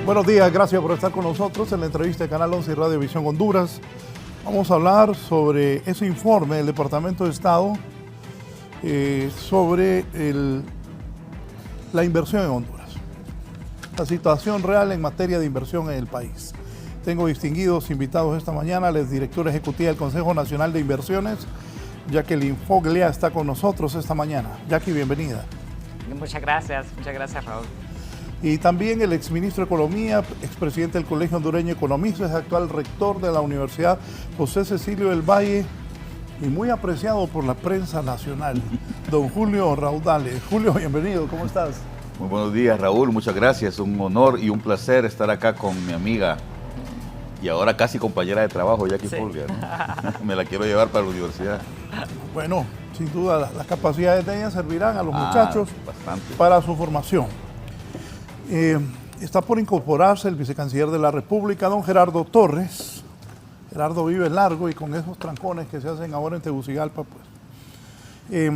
Buenos días, gracias por estar con nosotros en la entrevista de Canal 11 y Radio Visión Honduras. Vamos a hablar sobre ese informe del Departamento de Estado sobre la inversión en Honduras, la situación real en materia de inversión en el país. Tengo distinguidos invitados esta mañana, la directora ejecutiva del Consejo Nacional de Inversiones, Jacqueline Foglia, está con nosotros esta mañana. Jackie, bienvenida. Muchas gracias Raúl. Y también el exministro de Economía, expresidente del Colegio Hondureño de Economistas, actual rector de la Universidad José Cecilio del Valle y muy apreciado por la prensa nacional, don Julio Raudales. Julio, bienvenido, ¿cómo estás? Muy buenos días, Raúl, muchas gracias. Un honor y un placer estar acá con mi amiga y ahora casi compañera de trabajo, Jackie Foglia, ¿no? Me la quiero llevar para la universidad. Bueno, sin duda las capacidades de ella servirán a los muchachos bastante para su formación. Está por incorporarse el vicecanciller de la República, don Gerardo Torres. Gerardo vive largo y con esos trancones que se hacen ahora en Tegucigalpa, pues.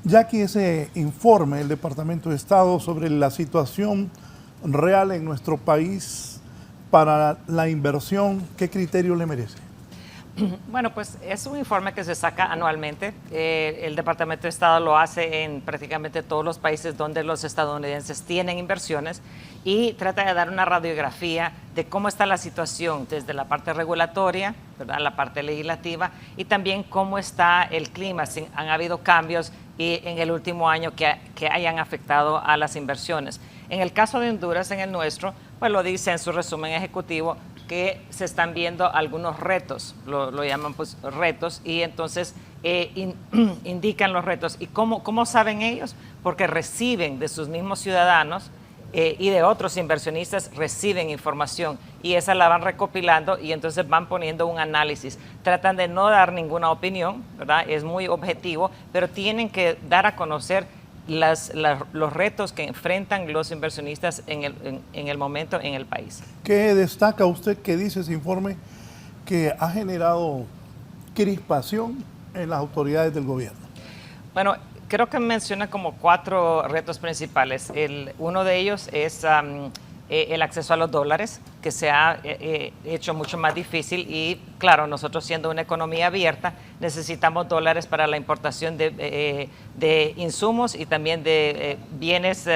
Jackie, ese informe del Departamento de Estado sobre la situación real en nuestro país para la inversión, ¿qué criterio le merece? Bueno, pues es un informe que se saca anualmente. El Departamento de Estado lo hace en prácticamente todos los países donde los estadounidenses tienen inversiones y trata de dar una radiografía de cómo está la situación desde la parte regulatoria, ¿verdad?, la parte legislativa, y también cómo está el clima, si han habido cambios y en el último año que hayan afectado a las inversiones. En el caso de Honduras, en el nuestro, pues lo dice en su resumen ejecutivo, que se están viendo algunos retos, lo llaman pues retos, y entonces indican los retos. ¿Y cómo saben ellos? Porque reciben de sus mismos ciudadanos y de otros inversionistas, reciben información y esa la van recopilando y entonces van poniendo un análisis. Tratan de no dar ninguna opinión, ¿verdad? Es muy objetivo, pero tienen que dar a conocer los retos que enfrentan los inversionistas en el momento en el país. ¿Qué destaca usted que dice ese informe que ha generado crispación en las autoridades del gobierno? Bueno, creo que menciona como 4 retos principales. Uno de ellos es el acceso a los dólares, que se ha hecho mucho más difícil y claro, nosotros siendo una economía abierta necesitamos dólares para la importación de insumos y también de bienes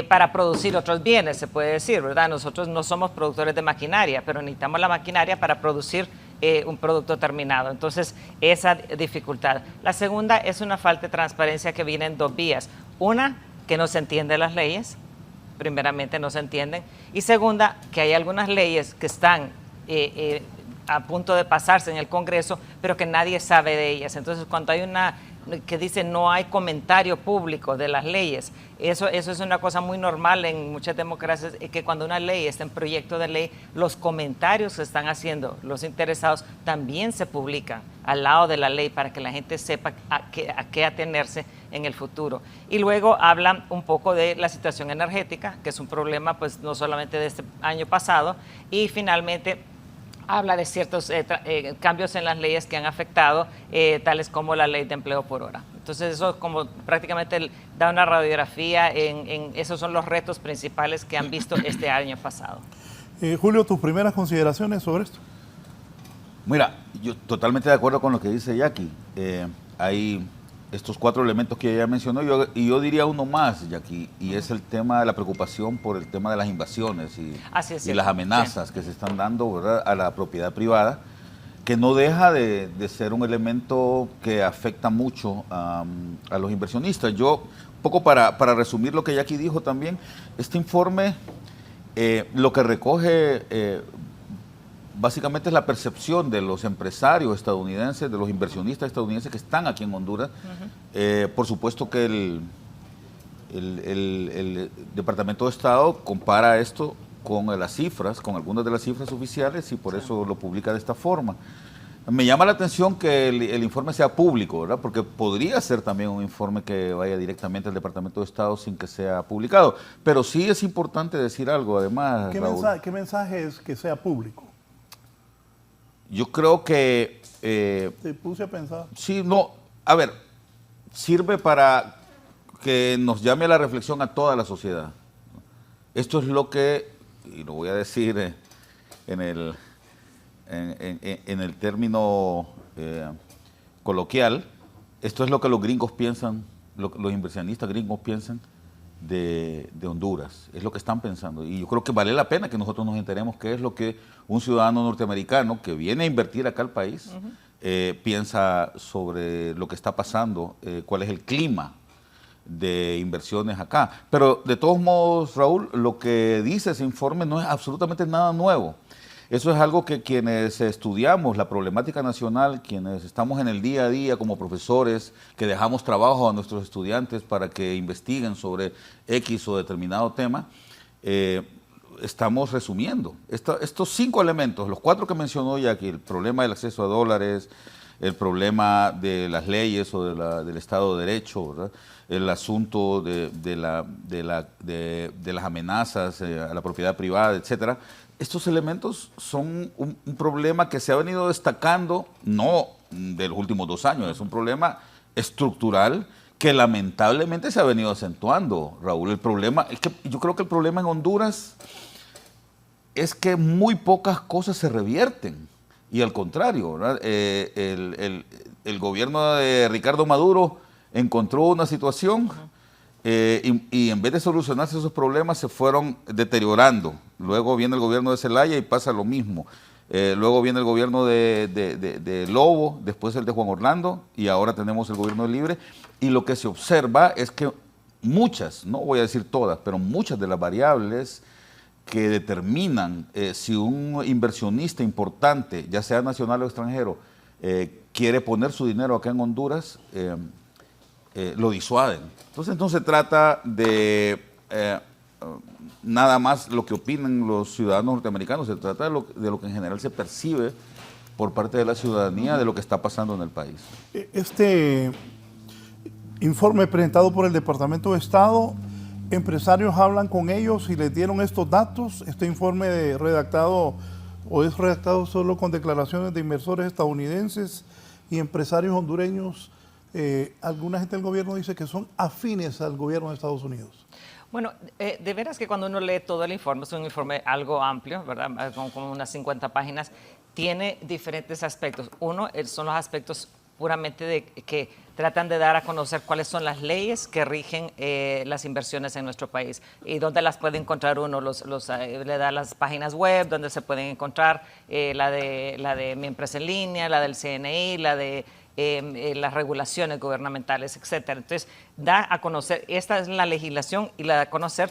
para producir otros bienes, se puede decir, ¿verdad? Nosotros no somos productores de maquinaria, pero necesitamos la maquinaria para producir un producto terminado. Entonces, esa dificultad. La segunda es una falta de transparencia que viene en 2 vías. Una, que no se entienden las leyes. Primeramente no se entienden, y segunda, que hay algunas leyes que están a punto de pasarse en el Congreso, pero que nadie sabe de ellas. Entonces, cuando hay una que dice no hay comentario público de las leyes, eso es una cosa muy normal en muchas democracias, que cuando una ley está en proyecto de ley, los comentarios que están haciendo los interesados también se publican al lado de la ley para que la gente sepa a qué atenerse en el futuro. Y luego hablan un poco de la situación energética, que es un problema pues no solamente de este año pasado, y finalmente habla de ciertos cambios en las leyes que han afectado, tales como la ley de empleo por hora. Entonces eso como prácticamente da una radiografía en esos son los retos principales que han visto este año pasado. Julio, tus primeras consideraciones sobre esto. Mira, yo totalmente de acuerdo con lo que dice Jackie. Hay estos 4 elementos que ella mencionó, y yo diría uno más, Jackie, y es el tema de la preocupación por el tema de las invasiones y las amenazas que se están dando, ¿verdad?, a la propiedad privada, que no deja de ser un elemento que afecta mucho a los inversionistas. Yo, un poco para resumir lo que Jackie dijo también, este informe lo que recoge básicamente es la percepción de los empresarios estadounidenses, de los inversionistas estadounidenses que están aquí en Honduras. Por supuesto que el Departamento de Estado compara esto con las cifras, con algunas de las cifras oficiales, y por eso lo publica de esta forma. Me llama la atención que el informe sea público, ¿verdad? Porque podría ser también un informe que vaya directamente al Departamento de Estado sin que sea publicado. Pero sí es importante decir algo, además, Raúl. ¿Qué mensaje es que sea público? Yo creo que... Te puse a pensar. Sí, no, a ver, sirve para que nos llame a la reflexión a toda la sociedad. Esto es lo que y lo voy a decir en el término coloquial, esto es lo que los gringos piensan, los inversionistas gringos piensan de Honduras, es lo que están pensando. Y yo creo que vale la pena que nosotros nos enteremos qué es lo que un ciudadano norteamericano que viene a invertir acá al país piensa sobre lo que está pasando, cuál es el clima de inversiones acá. Pero de todos modos, Raúl, lo que dice ese informe no es absolutamente nada nuevo. Eso es algo que quienes estudiamos la problemática nacional, quienes estamos en el día a día como profesores, que dejamos trabajo a nuestros estudiantes para que investiguen sobre X o determinado tema, estamos resumiendo. Estos 5 elementos, los 4 que mencionó ya aquí, el problema del acceso a dólares, el problema de las leyes o del Estado de Derecho, ¿verdad? El asunto de las amenazas a la propiedad privada, etcétera. Estos elementos son un problema que se ha venido destacando, no de los últimos 2 años, es un problema estructural que lamentablemente se ha venido acentuando, Raúl. El problema es que yo creo que el problema en Honduras es que muy pocas cosas se revierten. Y al contrario, ¿verdad? El gobierno de Ricardo Maduro encontró una situación y en vez de solucionarse esos problemas se fueron deteriorando. Luego viene el gobierno de Zelaya y pasa lo mismo. Luego viene el gobierno de Lobo, después el de Juan Orlando y ahora tenemos el gobierno de Libre. Y lo que se observa es que muchas, no voy a decir todas, pero muchas de las variables que determinan si un inversionista importante, ya sea nacional o extranjero, quiere poner su dinero acá en Honduras, lo disuaden. Entonces no se trata de nada más lo que opinan los ciudadanos norteamericanos, se trata de lo que en general se percibe por parte de la ciudadanía de lo que está pasando en el país. Este informe presentado por el Departamento de Estado, empresarios hablan con ellos y les dieron estos datos. Este informe redactado o es redactado solo con declaraciones de inversores estadounidenses y empresarios hondureños. Alguna gente del gobierno dice que son afines al gobierno de Estados Unidos. Bueno, de veras que cuando uno lee todo el informe, es un informe algo amplio, ¿verdad? Con unas 50 páginas, tiene diferentes aspectos. Uno son los aspectos puramente que tratan de dar a conocer cuáles son las leyes que rigen las inversiones en nuestro país y dónde las puede encontrar uno. Le da las páginas web donde se pueden encontrar la de Mi Empresa en Línea, la del CNI, la de las regulaciones gubernamentales, etcétera. Entonces, da a conocer, esta es la legislación y la da a conocer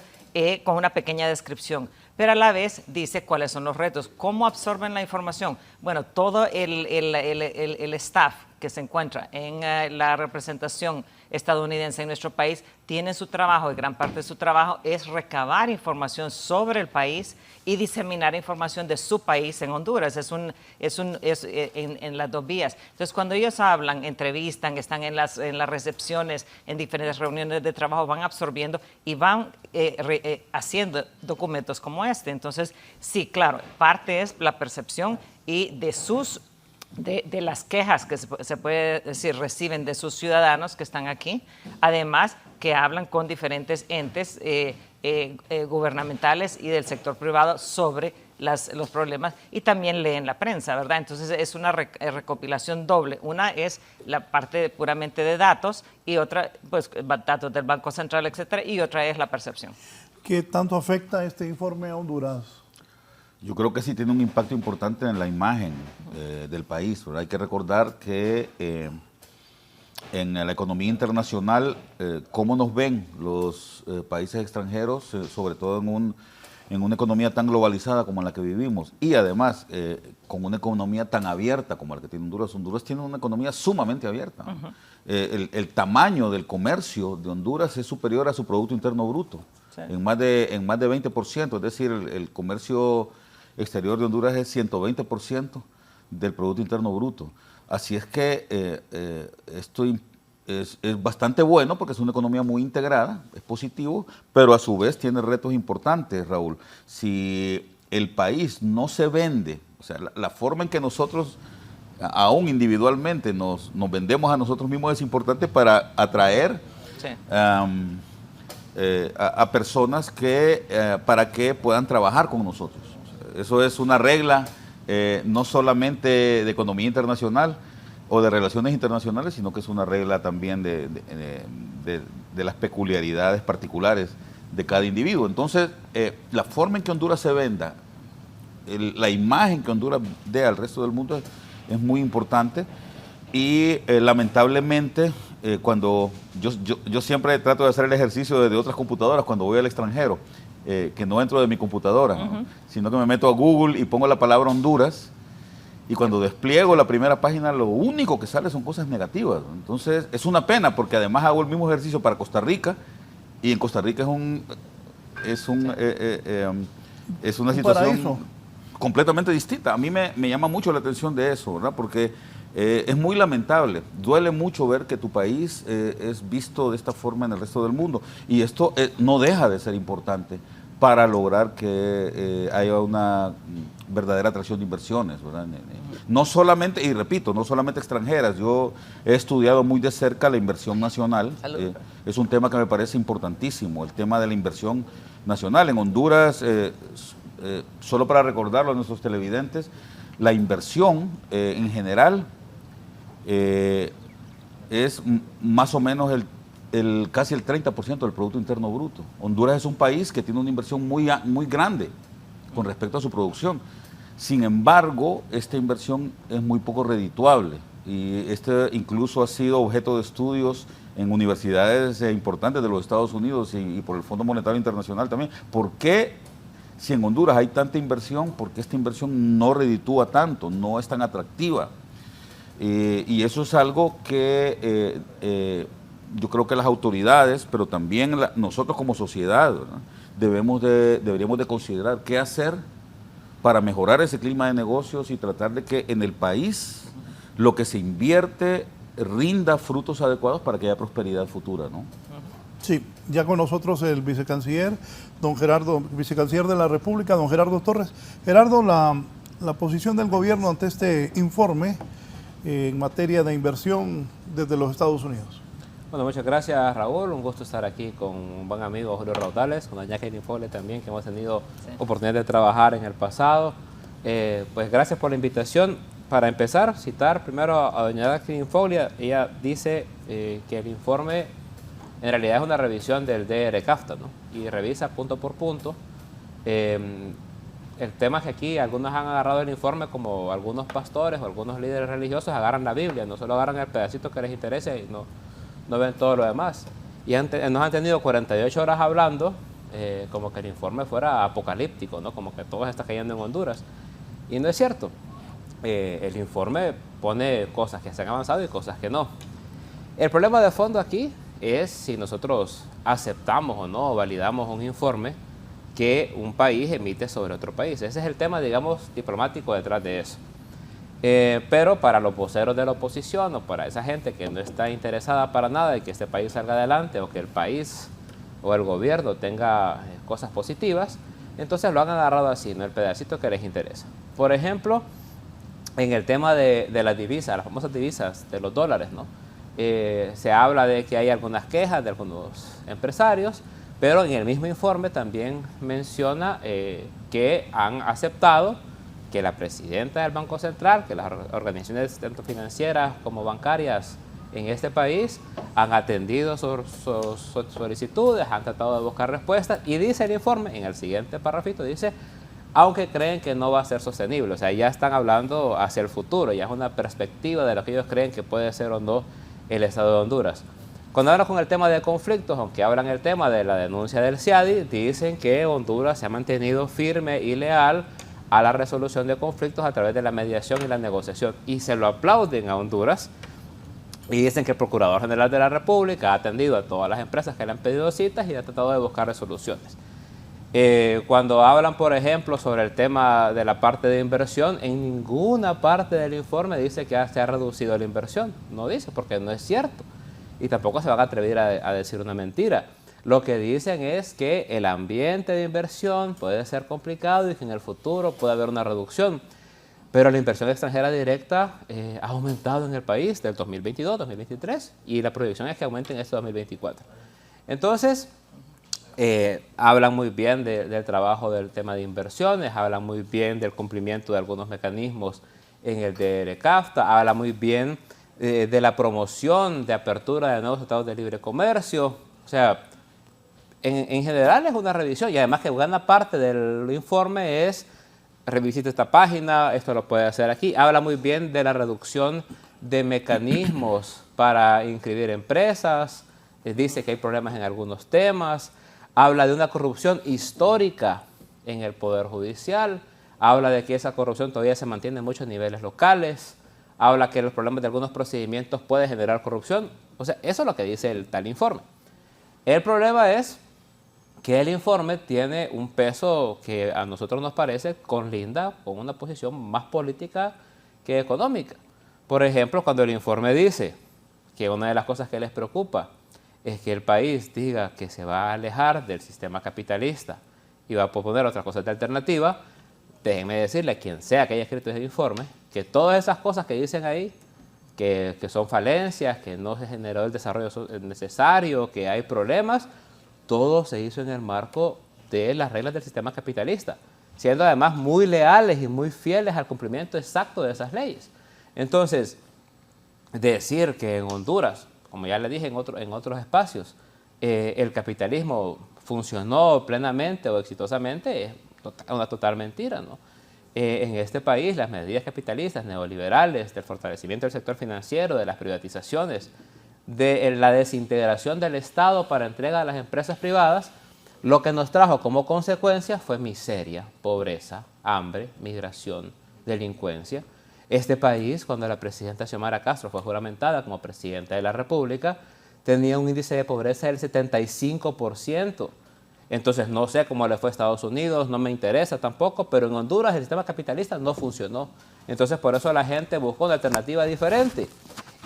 con una pequeña descripción, pero a la vez dice cuáles son los retos, cómo absorben la información. Bueno, todo el staff que se encuentra en la representación estadounidense en nuestro país tiene su trabajo, y gran parte de su trabajo es recabar información sobre el país y diseminar información de su país en Honduras. Es en las 2 vías. Entonces, cuando ellos hablan, entrevistan, están en las recepciones, en diferentes reuniones de trabajo, van absorbiendo y van haciendo documentos como este. Entonces, sí, claro, parte es la percepción y de las quejas que se puede decir reciben de sus ciudadanos que están aquí, además que hablan con diferentes entes gubernamentales y del sector privado sobre los problemas y también leen la prensa, ¿verdad? Entonces es una recopilación doble. Una es la parte puramente de datos y otra, pues datos del Banco Central, etcétera, y otra es la percepción. ¿Qué tanto afecta este informe a Honduras? Yo creo que sí tiene un impacto importante en la imagen del país, ¿verdad? Hay que recordar que en la economía internacional, cómo nos ven los países extranjeros, sobre todo en una economía tan globalizada como la que vivimos y además con una economía tan abierta como la que tiene Honduras. Honduras tiene una economía sumamente abierta. Uh-huh. El tamaño del comercio de Honduras es superior a su Producto Interno Bruto, sí, en más de 20%, es decir, el comercio exterior de Honduras es 120% del Producto Interno Bruto. Así es que esto es bastante bueno porque es una economía muy integrada, es positivo, pero a su vez tiene retos importantes, Raúl. Si el país no se vende, o sea, la forma en que nosotros, aún individualmente, nos vendemos a nosotros mismos es importante para atraer, sí, a personas que, para que puedan trabajar con nosotros. Eso es una regla no solamente de economía internacional o de relaciones internacionales, sino que es una regla también de las peculiaridades particulares de cada individuo. Entonces, la forma en que Honduras se venda, la imagen que Honduras dé al resto del mundo es muy importante y lamentablemente cuando yo siempre trato de hacer el ejercicio desde otras computadoras cuando voy al extranjero, que no entro de mi computadora, ¿no? Sino que me meto a Google y pongo la palabra Honduras y cuando despliego la primera página lo único que sale son cosas negativas. Entonces es una pena porque además hago el mismo ejercicio para Costa Rica y en Costa Rica es una situación paraíso completamente distinta. A mí me llama mucho la atención de eso, ¿verdad? Porque es muy lamentable, duele mucho ver que tu país es visto de esta forma en el resto del mundo y esto no deja de ser importante para lograr que haya una verdadera atracción de inversiones, ¿verdad? No solamente, y repito, no solamente extranjeras, yo he estudiado muy de cerca la inversión nacional, es un tema que me parece importantísimo, el tema de la inversión nacional. En Honduras, solo para recordarlo a nuestros televidentes, la inversión en general es más o menos casi el 30% del Producto Interno Bruto. Honduras es un país que tiene una inversión muy grande con respecto a su producción. Sin embargo, esta inversión es muy poco redituable y este incluso ha sido objeto de estudios en universidades importantes de los Estados Unidos y por el Fondo Monetario Internacional también. ¿Por qué, si en Honduras hay tanta inversión, por qué esta inversión no reditúa tanto, no es tan atractiva? Y eso es algo que yo creo que las autoridades, pero también nosotros como sociedad, ¿verdad? Deberíamos de considerar qué hacer para mejorar ese clima de negocios y tratar de que en el país lo que se invierte rinda frutos adecuados para que haya prosperidad futura, ¿no? Sí, ya con nosotros el vicecanciller, don Gerardo, vicecanciller de la República, don Gerardo Torres. Gerardo, la posición del gobierno ante este informe en materia de inversión desde los Estados Unidos. Bueno, muchas gracias, Raúl. Un gusto estar aquí con un buen amigo Julio Raudales, con doña Jacqueline Fole también, que hemos tenido oportunidad de trabajar en el pasado. Pues gracias por la invitación. Para empezar, citar primero a doña Jacqueline Fole. Ella dice que el informe en realidad es una revisión del DR-CAFTA, ¿no? Y revisa punto por punto. El tema es que aquí algunos han agarrado el informe como algunos pastores o algunos líderes religiosos agarran la Biblia, no solo agarran el pedacito que les interesa y no ven todo lo demás. Y nos han tenido 48 horas hablando como que el informe fuera apocalíptico, ¿no? Como que todo se está cayendo en Honduras. Y no es cierto. El informe pone cosas que se han avanzado y cosas que no. El problema de fondo aquí es si nosotros aceptamos o no, o validamos un informe que un país emite sobre otro país. Ese es el tema, digamos, diplomático detrás de eso. Pero para los voceros de la oposición o para esa gente que no está interesada para nada de que este país salga adelante o que el país o el gobierno tenga cosas positivas, entonces lo han agarrado así, ¿no? El pedacito que les interesa. Por ejemplo, en el tema de las divisas, las famosas divisas de los dólares, ¿no? Se habla de que hay algunas quejas de algunos empresarios, pero en el mismo informe también menciona que han aceptado que la presidenta del Banco Central, que las organizaciones tanto financieras como bancarias en este país han atendido sus solicitudes, han tratado de buscar respuestas y dice el informe, en el siguiente párrafito, dice, aunque creen que no va a ser sostenible, o sea, ya están hablando hacia el futuro, ya es una perspectiva de lo que ellos creen que puede ser o no el Estado de Honduras. Cuando hablan con el tema de conflictos, aunque hablan el tema de la denuncia del CIADI, dicen que Honduras se ha mantenido firme y leal a la resolución de conflictos a través de la mediación y la negociación. Y se lo aplauden a Honduras y dicen que el Procurador General de la República ha atendido a todas las empresas que le han pedido citas y ha tratado de buscar resoluciones. Cuando hablan, por ejemplo, sobre el tema de la parte de inversión, en ninguna parte del informe dice que se ha reducido la inversión. No dice, porque no es cierto. Y tampoco se van a atrever a decir una mentira. Lo que dicen es que el ambiente de inversión puede ser complicado y que en el futuro puede haber una reducción. Pero la inversión extranjera directa ha aumentado en el país del 2022, 2023 y la proyección es que aumente en este 2024. Entonces, Hablan muy bien del trabajo del tema de inversiones, hablan muy bien del cumplimiento de algunos mecanismos en el DRCAFTA, habla muy bien de la promoción de apertura de nuevos tratados de libre comercio. O sea, en general es una revisión, y además que buena parte del informe es revisite esta página, esto lo puede hacer aquí. Habla muy bien de la reducción de mecanismos para inscribir empresas, dice que hay problemas en algunos temas, habla de una corrupción histórica en el Poder Judicial, habla de que esa corrupción todavía se mantiene en muchos niveles locales, habla que los problemas de algunos procedimientos pueden generar corrupción. O sea, eso es lo que dice el tal informe. El problema es que el informe tiene un peso que a nosotros nos parece conlinda con una posición más política que económica. Por ejemplo, cuando el informe dice que una de las cosas que les preocupa es que el país diga que se va a alejar del sistema capitalista y va a proponer otras cosas de alternativa, déjenme decirle a quien sea que haya escrito ese informe que todas esas cosas que dicen ahí, que son falencias, que no se generó el desarrollo necesario, que hay problemas, todo se hizo en el marco de las reglas del sistema capitalista, siendo además muy leales y muy fieles al cumplimiento exacto de esas leyes. Entonces, decir que en Honduras, como ya le dije en otros espacios, el capitalismo funcionó plenamente o exitosamente es una total mentira, ¿no? En este país, las medidas capitalistas neoliberales del fortalecimiento del sector financiero, de las privatizaciones, de la desintegración del Estado para entrega a las empresas privadas, lo que nos trajo como consecuencia fue miseria, pobreza, hambre, migración, delincuencia. Este país, cuando la presidenta Xiomara Castro fue juramentada como presidenta de la República, tenía un índice de pobreza del 75%. Entonces, no sé cómo le fue a Estados Unidos, no me interesa tampoco, pero en Honduras el sistema capitalista no funcionó. Entonces, por eso la gente buscó una alternativa diferente.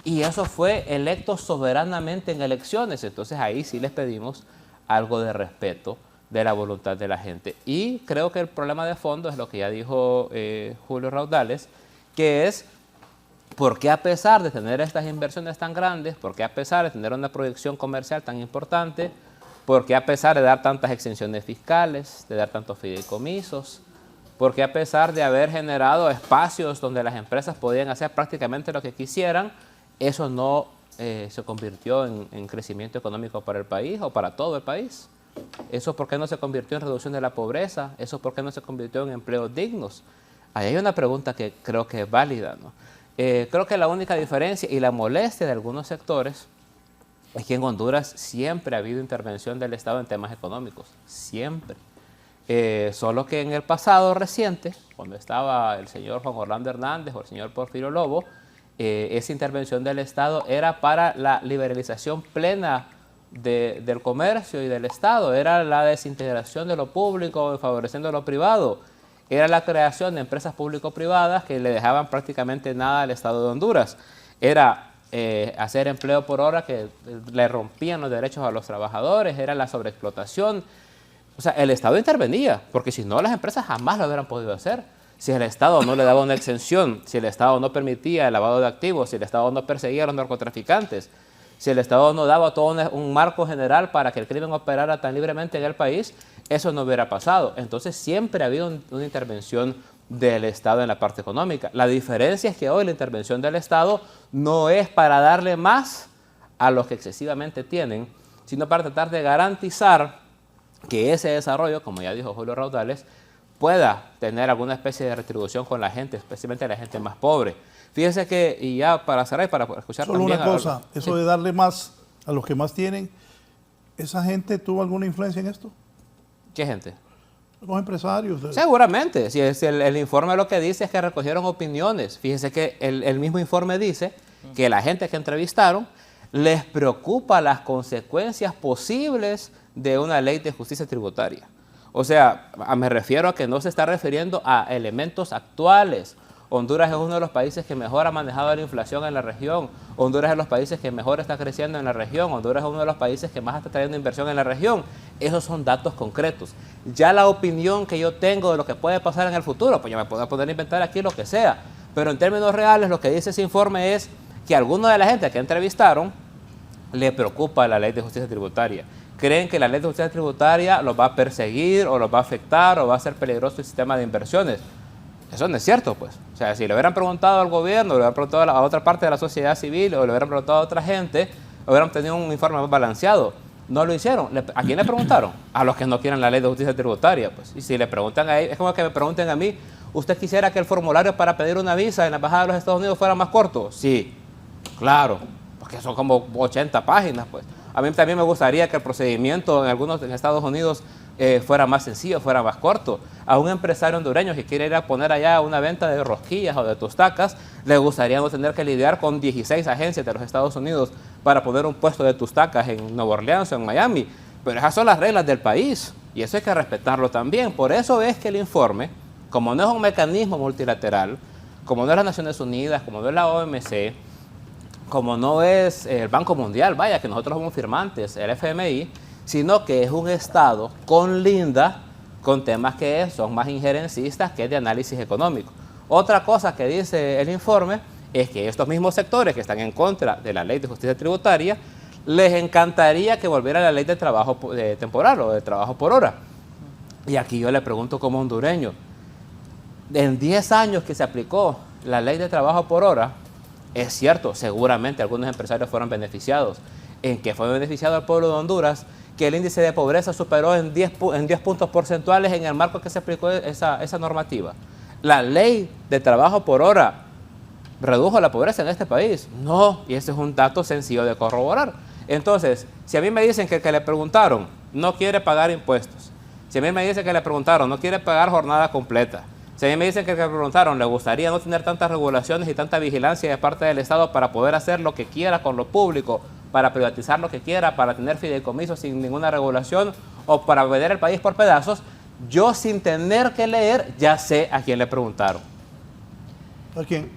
Y eso fue electo soberanamente en elecciones. Entonces, ahí sí les pedimos algo de respeto de la voluntad de la gente. Y creo que el problema de fondo es lo que ya dijo Julio Raudales, que es por qué a pesar de tener estas inversiones tan grandes, por qué a pesar de tener una proyección comercial tan importante, por qué a pesar de dar tantas exenciones fiscales, de dar tantos fideicomisos, por qué a pesar de haber generado espacios donde las empresas podían hacer prácticamente lo que quisieran, eso no se convirtió en crecimiento económico para el país o para todo el país. Eso por qué no se convirtió en reducción de la pobreza, eso por qué no se convirtió en empleos dignos. Ahí hay una pregunta que creo que es válida, ¿no? Creo que la única diferencia y la molestia de algunos sectores es que en Honduras siempre ha habido intervención del Estado en temas económicos, siempre. Solo que en el pasado reciente, cuando estaba el señor Juan Orlando Hernández o el señor Porfirio Lobo, esa intervención del Estado era para la liberalización plena del comercio y del Estado, era la desintegración de lo público favoreciendo lo privado, era la creación de empresas público-privadas que le dejaban prácticamente nada al Estado de Honduras, era hacer empleo por hora que le rompían los derechos a los trabajadores, era la sobreexplotación. O sea, el Estado intervenía, porque si no las empresas jamás lo hubieran podido hacer. Si el Estado no le daba una exención, si el Estado no permitía el lavado de activos, si el Estado no perseguía a los narcotraficantes, si el Estado no daba todo un marco general para que el crimen operara tan libremente en el país, eso no hubiera pasado. Entonces siempre ha habido una intervención del Estado en la parte económica. La diferencia es que hoy la intervención del Estado no es para darle más a los que excesivamente tienen, sino para tratar de garantizar que ese desarrollo, como ya dijo Julio Raudales, pueda tener alguna especie de retribución con la gente, especialmente la gente más pobre. Fíjense que, y ya para cerrar y para escuchar solo también... una cosa, eso de darle más a los que más tienen, ¿esa gente tuvo alguna influencia en esto? ¿Qué gente? Los empresarios. Seguramente, si el informe lo que dice es que recogieron opiniones. Fíjense que el mismo informe dice que la gente que entrevistaron les preocupa las consecuencias posibles de una ley de justicia tributaria. O sea, me refiero a que no se está refiriendo a elementos actuales. Honduras es uno de los países que mejor ha manejado la inflación en la región. Honduras es uno de los países que mejor está creciendo en la región. Honduras es uno de los países que más está trayendo inversión en la región. Esos son datos concretos. Ya la opinión que yo tengo de lo que puede pasar en el futuro, pues yo me puedo poner a inventar aquí lo que sea. Pero en términos reales, lo que dice ese informe es que a alguna de la gente que entrevistaron le preocupa la ley de justicia tributaria. creen que la ley de justicia tributaria los va a perseguir o los va a afectar o va a ser peligroso el sistema de inversiones. Eso no es cierto, pues. O sea, si le hubieran preguntado al gobierno, le hubieran preguntado a otra parte de la sociedad civil o le hubieran preguntado a otra gente, hubieran tenido un informe más balanceado. No lo hicieron. ¿A quién le preguntaron? A los que no quieren la ley de justicia tributaria, pues. Y si le preguntan a ellos, es como que me pregunten a mí, ¿usted quisiera que el formulario para pedir una visa en la Embajada de los Estados Unidos fuera más corto? Sí, claro, porque son como 80 páginas, pues. A mí también me gustaría que el procedimiento en Estados Unidos fuera más sencillo, fuera más corto. A un empresario hondureño que quiere ir a poner allá una venta de rosquillas o de tostacas, le gustaría no tener que lidiar con 16 agencias de los Estados Unidos para poner un puesto de tostacas en Nueva Orleans o en Miami. Pero esas son las reglas del país y eso hay que respetarlo también. Por eso es que el informe, como no es un mecanismo multilateral, como no es las Naciones Unidas, como no es la OMC, como no es el Banco Mundial, vaya, que nosotros somos firmantes, el FMI, sino que es un Estado con linda, con temas que son más injerencistas que de análisis económico. Otra cosa que dice el informe es que estos mismos sectores que están en contra de la ley de justicia tributaria, les encantaría que volviera la ley de trabajo temporal o de trabajo por hora. Y aquí yo le pregunto como hondureño, en 10 años que se aplicó la ley de trabajo por hora, es cierto, seguramente algunos empresarios fueron beneficiados. ¿En qué fue beneficiado el pueblo de Honduras? Que el índice de pobreza superó en 10 puntos porcentuales en el marco que se aplicó esa normativa. ¿La ley de trabajo por hora redujo la pobreza en este país? No, y ese es un dato sencillo de corroborar. Entonces, si a mí me dicen que le preguntaron, no quiere pagar impuestos, si a mí me dicen que le preguntaron, no quiere pagar jornada completa, si a mí me dicen que le preguntaron, le gustaría no tener tantas regulaciones y tanta vigilancia de parte del Estado para poder hacer lo que quiera con lo público, para privatizar lo que quiera, para tener fideicomisos sin ninguna regulación o para vender el país por pedazos, yo sin tener que leer ya sé a quién le preguntaron. ¿A quién?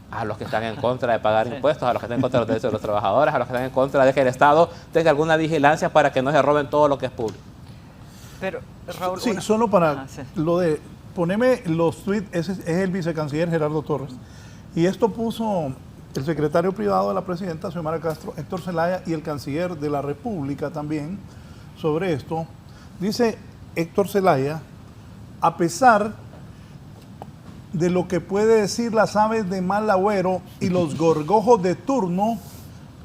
A los que están en contra de pagar impuestos, a los que están en contra de los derechos de los trabajadores, a los que están en contra de que el Estado tenga alguna vigilancia para que no se roben todo lo que es público. Pero, Raúl, Sí, solo para lo de poneme los tweets, ese es el vicecanciller Gerardo Torres. Y esto puso el secretario privado de la presidenta, Xiomara Castro, Héctor Zelaya, y el canciller de la República también sobre esto. Dice Héctor Zelaya, a pesar de lo que puede decir las aves de mal agüero y los gorgojos de turno,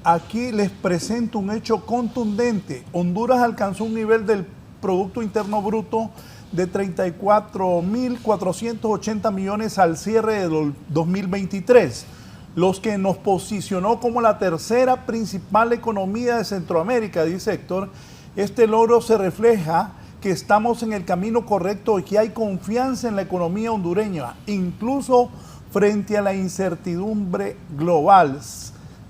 aquí les presento un hecho contundente. Honduras alcanzó un nivel del Producto Interno Bruto de 34.480 millones al cierre del 2023, los que nos posicionó como la tercera principal economía de Centroamérica, dice Héctor. Este logro se refleja que estamos en el camino correcto y que hay confianza en la economía hondureña, incluso frente a la incertidumbre global.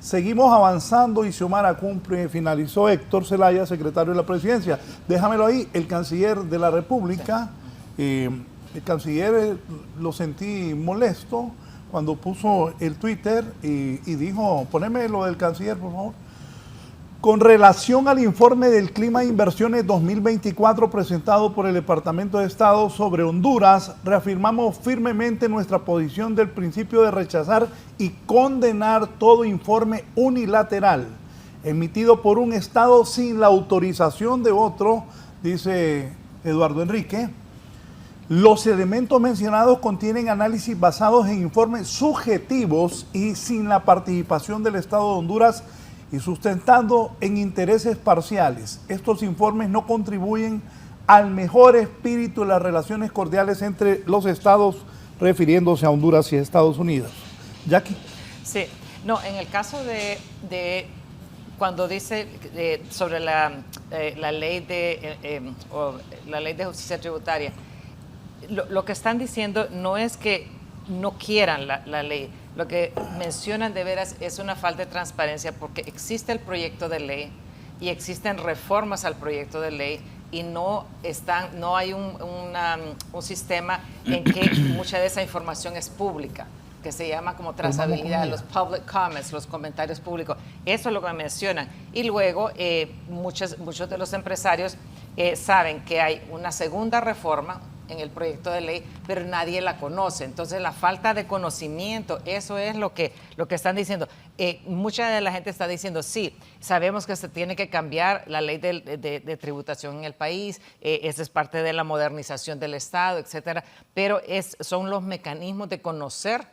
Seguimos avanzando y Xiomara cumple, finalizó Héctor Zelaya, secretario de la presidencia. Déjamelo ahí, el canciller de la República, el canciller lo sentí molesto cuando puso el Twitter y dijo, poneme lo del canciller, por favor. Con relación al informe del Clima de Inversiones 2024 presentado por el Departamento de Estado sobre Honduras, reafirmamos firmemente nuestra posición del principio de rechazar y condenar todo informe unilateral emitido por un Estado sin la autorización de otro, dice Eduardo Enrique. Los elementos mencionados contienen análisis basados en informes subjetivos y sin la participación del Estado de Honduras y sustentando en intereses parciales. Estos informes no contribuyen al mejor espíritu de las relaciones cordiales entre los estados, refiriéndose a Honduras y Estados Unidos. Jackie. Sí, no, en el caso de cuando dice sobre la ley la ley de justicia tributaria, lo que están diciendo no es que no quieran la ley. Lo que mencionan de veras es una falta de transparencia porque existe el proyecto de ley y existen reformas al proyecto de ley y no hay un sistema en que mucha de esa información es pública, que se llama como trazabilidad, los public comments, los comentarios públicos. Eso es lo que mencionan. Y luego muchos de los empresarios saben que hay una segunda reforma en el proyecto de ley, pero nadie la conoce. Entonces, la falta de conocimiento, eso es lo que están diciendo. Mucha de la gente está diciendo, sí, sabemos que se tiene que cambiar la ley de tributación en el país, esa es parte de la modernización del Estado, etcétera, pero son los mecanismos de conocer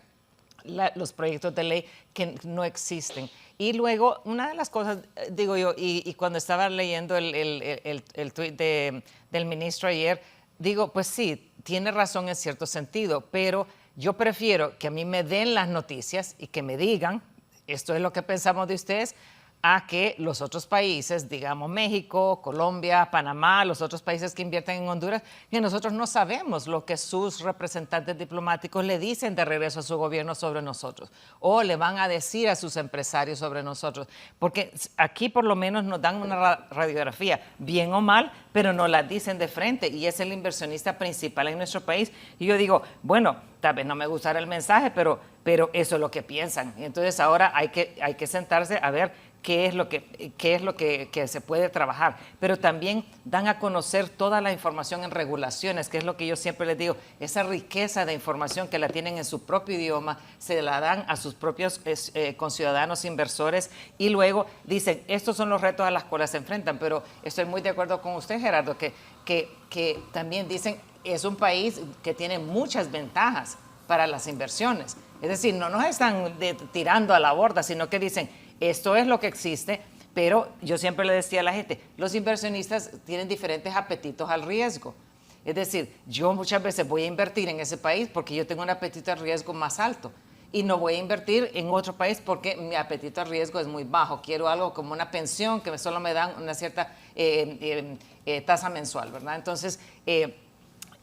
los proyectos de ley que no existen. Y luego, una de las cosas, digo yo, y cuando estaba leyendo el tuit del ministro ayer, digo, pues sí, tiene razón en cierto sentido, pero yo prefiero que a mí me den las noticias y que me digan, esto es lo que pensamos de ustedes, a que los otros países, digamos México, Colombia, Panamá, los otros países que invierten en Honduras, que nosotros no sabemos lo que sus representantes diplomáticos le dicen de regreso a su gobierno sobre nosotros, o le van a decir a sus empresarios sobre nosotros, porque aquí por lo menos nos dan una radiografía, bien o mal, pero nos la dicen de frente, y es el inversionista principal en nuestro país. Y yo digo, bueno, tal vez no me gustará el mensaje, pero eso es lo que piensan. Y entonces ahora hay que sentarse a ver qué es lo que se puede trabajar, pero también dan a conocer toda la información en regulaciones, que es lo que yo siempre les digo, esa riqueza de información que la tienen en su propio idioma, se la dan a sus propios conciudadanos inversores, y luego dicen, estos son los retos a los cuales se enfrentan, pero estoy muy de acuerdo con usted, Gerardo, que también dicen, es un país que tiene muchas ventajas para las inversiones, es decir, no nos están tirando a la borda, sino que dicen, esto es lo que existe, pero yo siempre le decía a la gente, los inversionistas tienen diferentes apetitos al riesgo. Es decir, yo muchas veces voy a invertir en ese país porque yo tengo un apetito al riesgo más alto y no voy a invertir en otro país porque mi apetito al riesgo es muy bajo. Quiero algo como una pensión que solo me dan una cierta tasa mensual, ¿verdad? Entonces,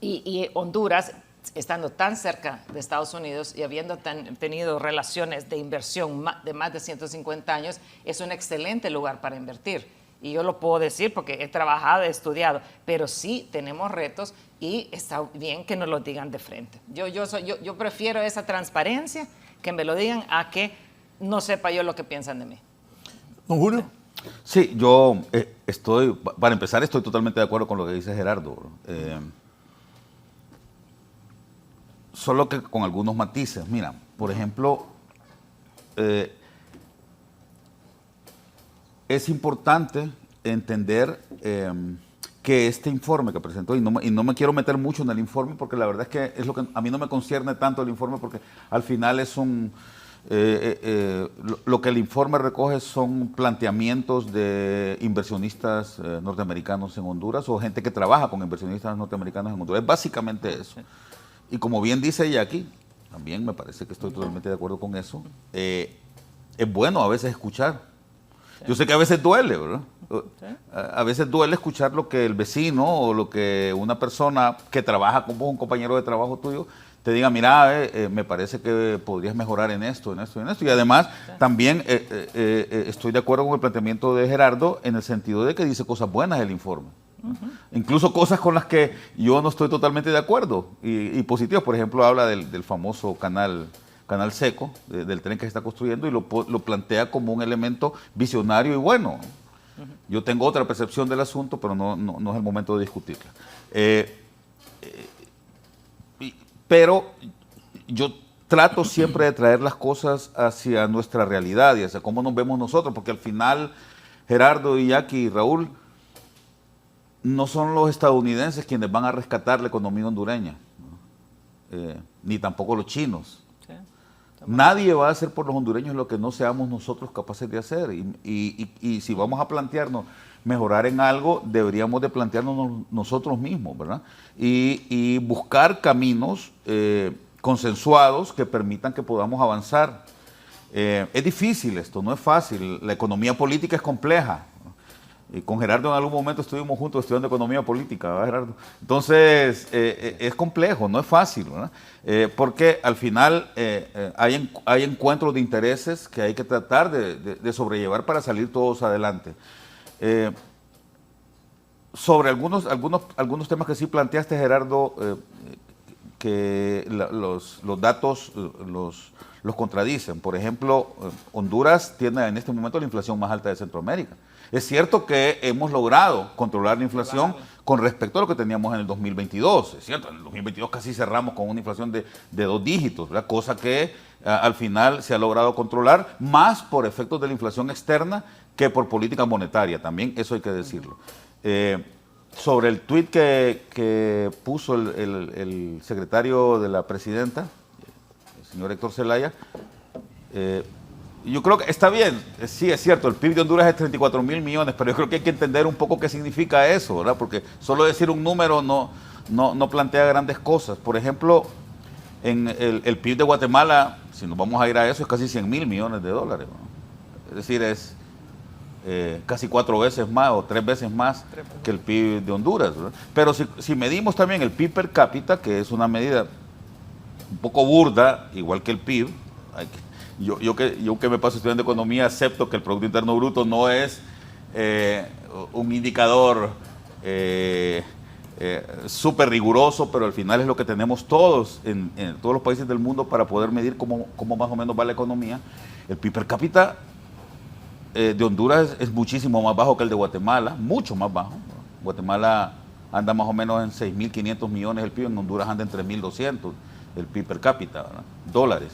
y Honduras, estando tan cerca de Estados Unidos y habiendo tenido relaciones de inversión de más de 150 años, es un excelente lugar para invertir. Y yo lo puedo decir porque he trabajado, he estudiado, pero sí tenemos retos y está bien que nos lo digan de frente. Yo prefiero esa transparencia, que me lo digan, a que no sepa yo lo que piensan de mí. Don Julio. Sí, yo para empezar, estoy totalmente de acuerdo con lo que dice Gerardo. Solo que con algunos matices. Mira, por ejemplo, es importante entender que este informe que presentó, y no me quiero meter mucho en el informe, porque la verdad es que es lo que a mí no me concierne tanto el informe, porque al final es lo que el informe recoge son planteamientos de inversionistas norteamericanos en Honduras, o gente que trabaja con inversionistas norteamericanos en Honduras. Es básicamente eso. Y como bien dice Jackie, también me parece que estoy totalmente de acuerdo con eso, es bueno a veces escuchar. Sí. Yo sé que a veces duele, ¿verdad? Sí. A veces duele escuchar lo que el vecino o lo que una persona que trabaja con vos, un compañero de trabajo tuyo, te diga, mira, me parece que podrías mejorar en esto, en esto y en esto. Y además, sí, también estoy de acuerdo con el planteamiento de Gerardo en el sentido de que dice cosas buenas el informe. Incluso cosas con las que yo no estoy totalmente de acuerdo y positivas. Por ejemplo, habla del famoso canal seco, del tren que se está construyendo, y lo plantea como un elemento visionario y bueno. Yo tengo otra percepción del asunto, pero no es el momento de discutirla. Pero yo trato siempre de traer las cosas hacia nuestra realidad y hacia cómo nos vemos nosotros, porque al final Gerardo y Jackie y Raúl, no son los estadounidenses quienes van a rescatar la economía hondureña, ni tampoco los chinos. Sí, nadie va a hacer por los hondureños lo que no seamos nosotros capaces de hacer. Y si vamos a plantearnos mejorar en algo, deberíamos de plantearnos nosotros mismos, ¿verdad? Y buscar caminos consensuados que permitan que podamos avanzar. Es difícil esto, no es fácil. La economía política es compleja. Y con Gerardo en algún momento estuvimos juntos estudiando economía política, ¿verdad, Gerardo? Entonces, es complejo, no es fácil, ¿verdad? Porque al final hay encuentros de intereses que hay que tratar de sobrellevar para salir todos adelante. Sobre algunos temas que sí planteaste, Gerardo, que los datos los contradicen. Por ejemplo, Honduras tiene en este momento la inflación más alta de Centroamérica. Es cierto que hemos logrado controlar la inflación con respecto a lo que teníamos en el 2022. Es cierto, en el 2022 casi cerramos con una inflación de 2 dígitos, ¿verdad? Cosa que al final se ha logrado controlar más por efectos de la inflación externa que por política monetaria. También eso hay que decirlo. Sobre el tuit que puso el secretario de la presidenta, el señor Héctor Zelaya, yo creo que está bien, sí es cierto, el PIB de Honduras es 34.000 millones, pero yo creo que hay que entender un poco qué significa eso, ¿verdad? Porque solo decir un número no plantea grandes cosas. Por ejemplo, en el PIB de Guatemala, si nos vamos a ir a eso, es casi 100.000 millones de dólares, ¿no? Es decir, es casi 4 veces más o 3 veces más que el PIB de Honduras, ¿verdad? Pero si medimos también el PIB per cápita, que es una medida un poco burda, igual que el PIB, yo que me paso estudiando economía, acepto que el Producto Interno Bruto no es un indicador súper riguroso, pero al final es lo que tenemos todos en todos los países del mundo para poder medir cómo más o menos va la economía. El PIB per cápita de Honduras es muchísimo más bajo que el de Guatemala, mucho más bajo. Guatemala anda más o menos en 6.500 millones el PIB, en Honduras anda en 3.200 el PIB per cápita, ¿verdad? Dólares.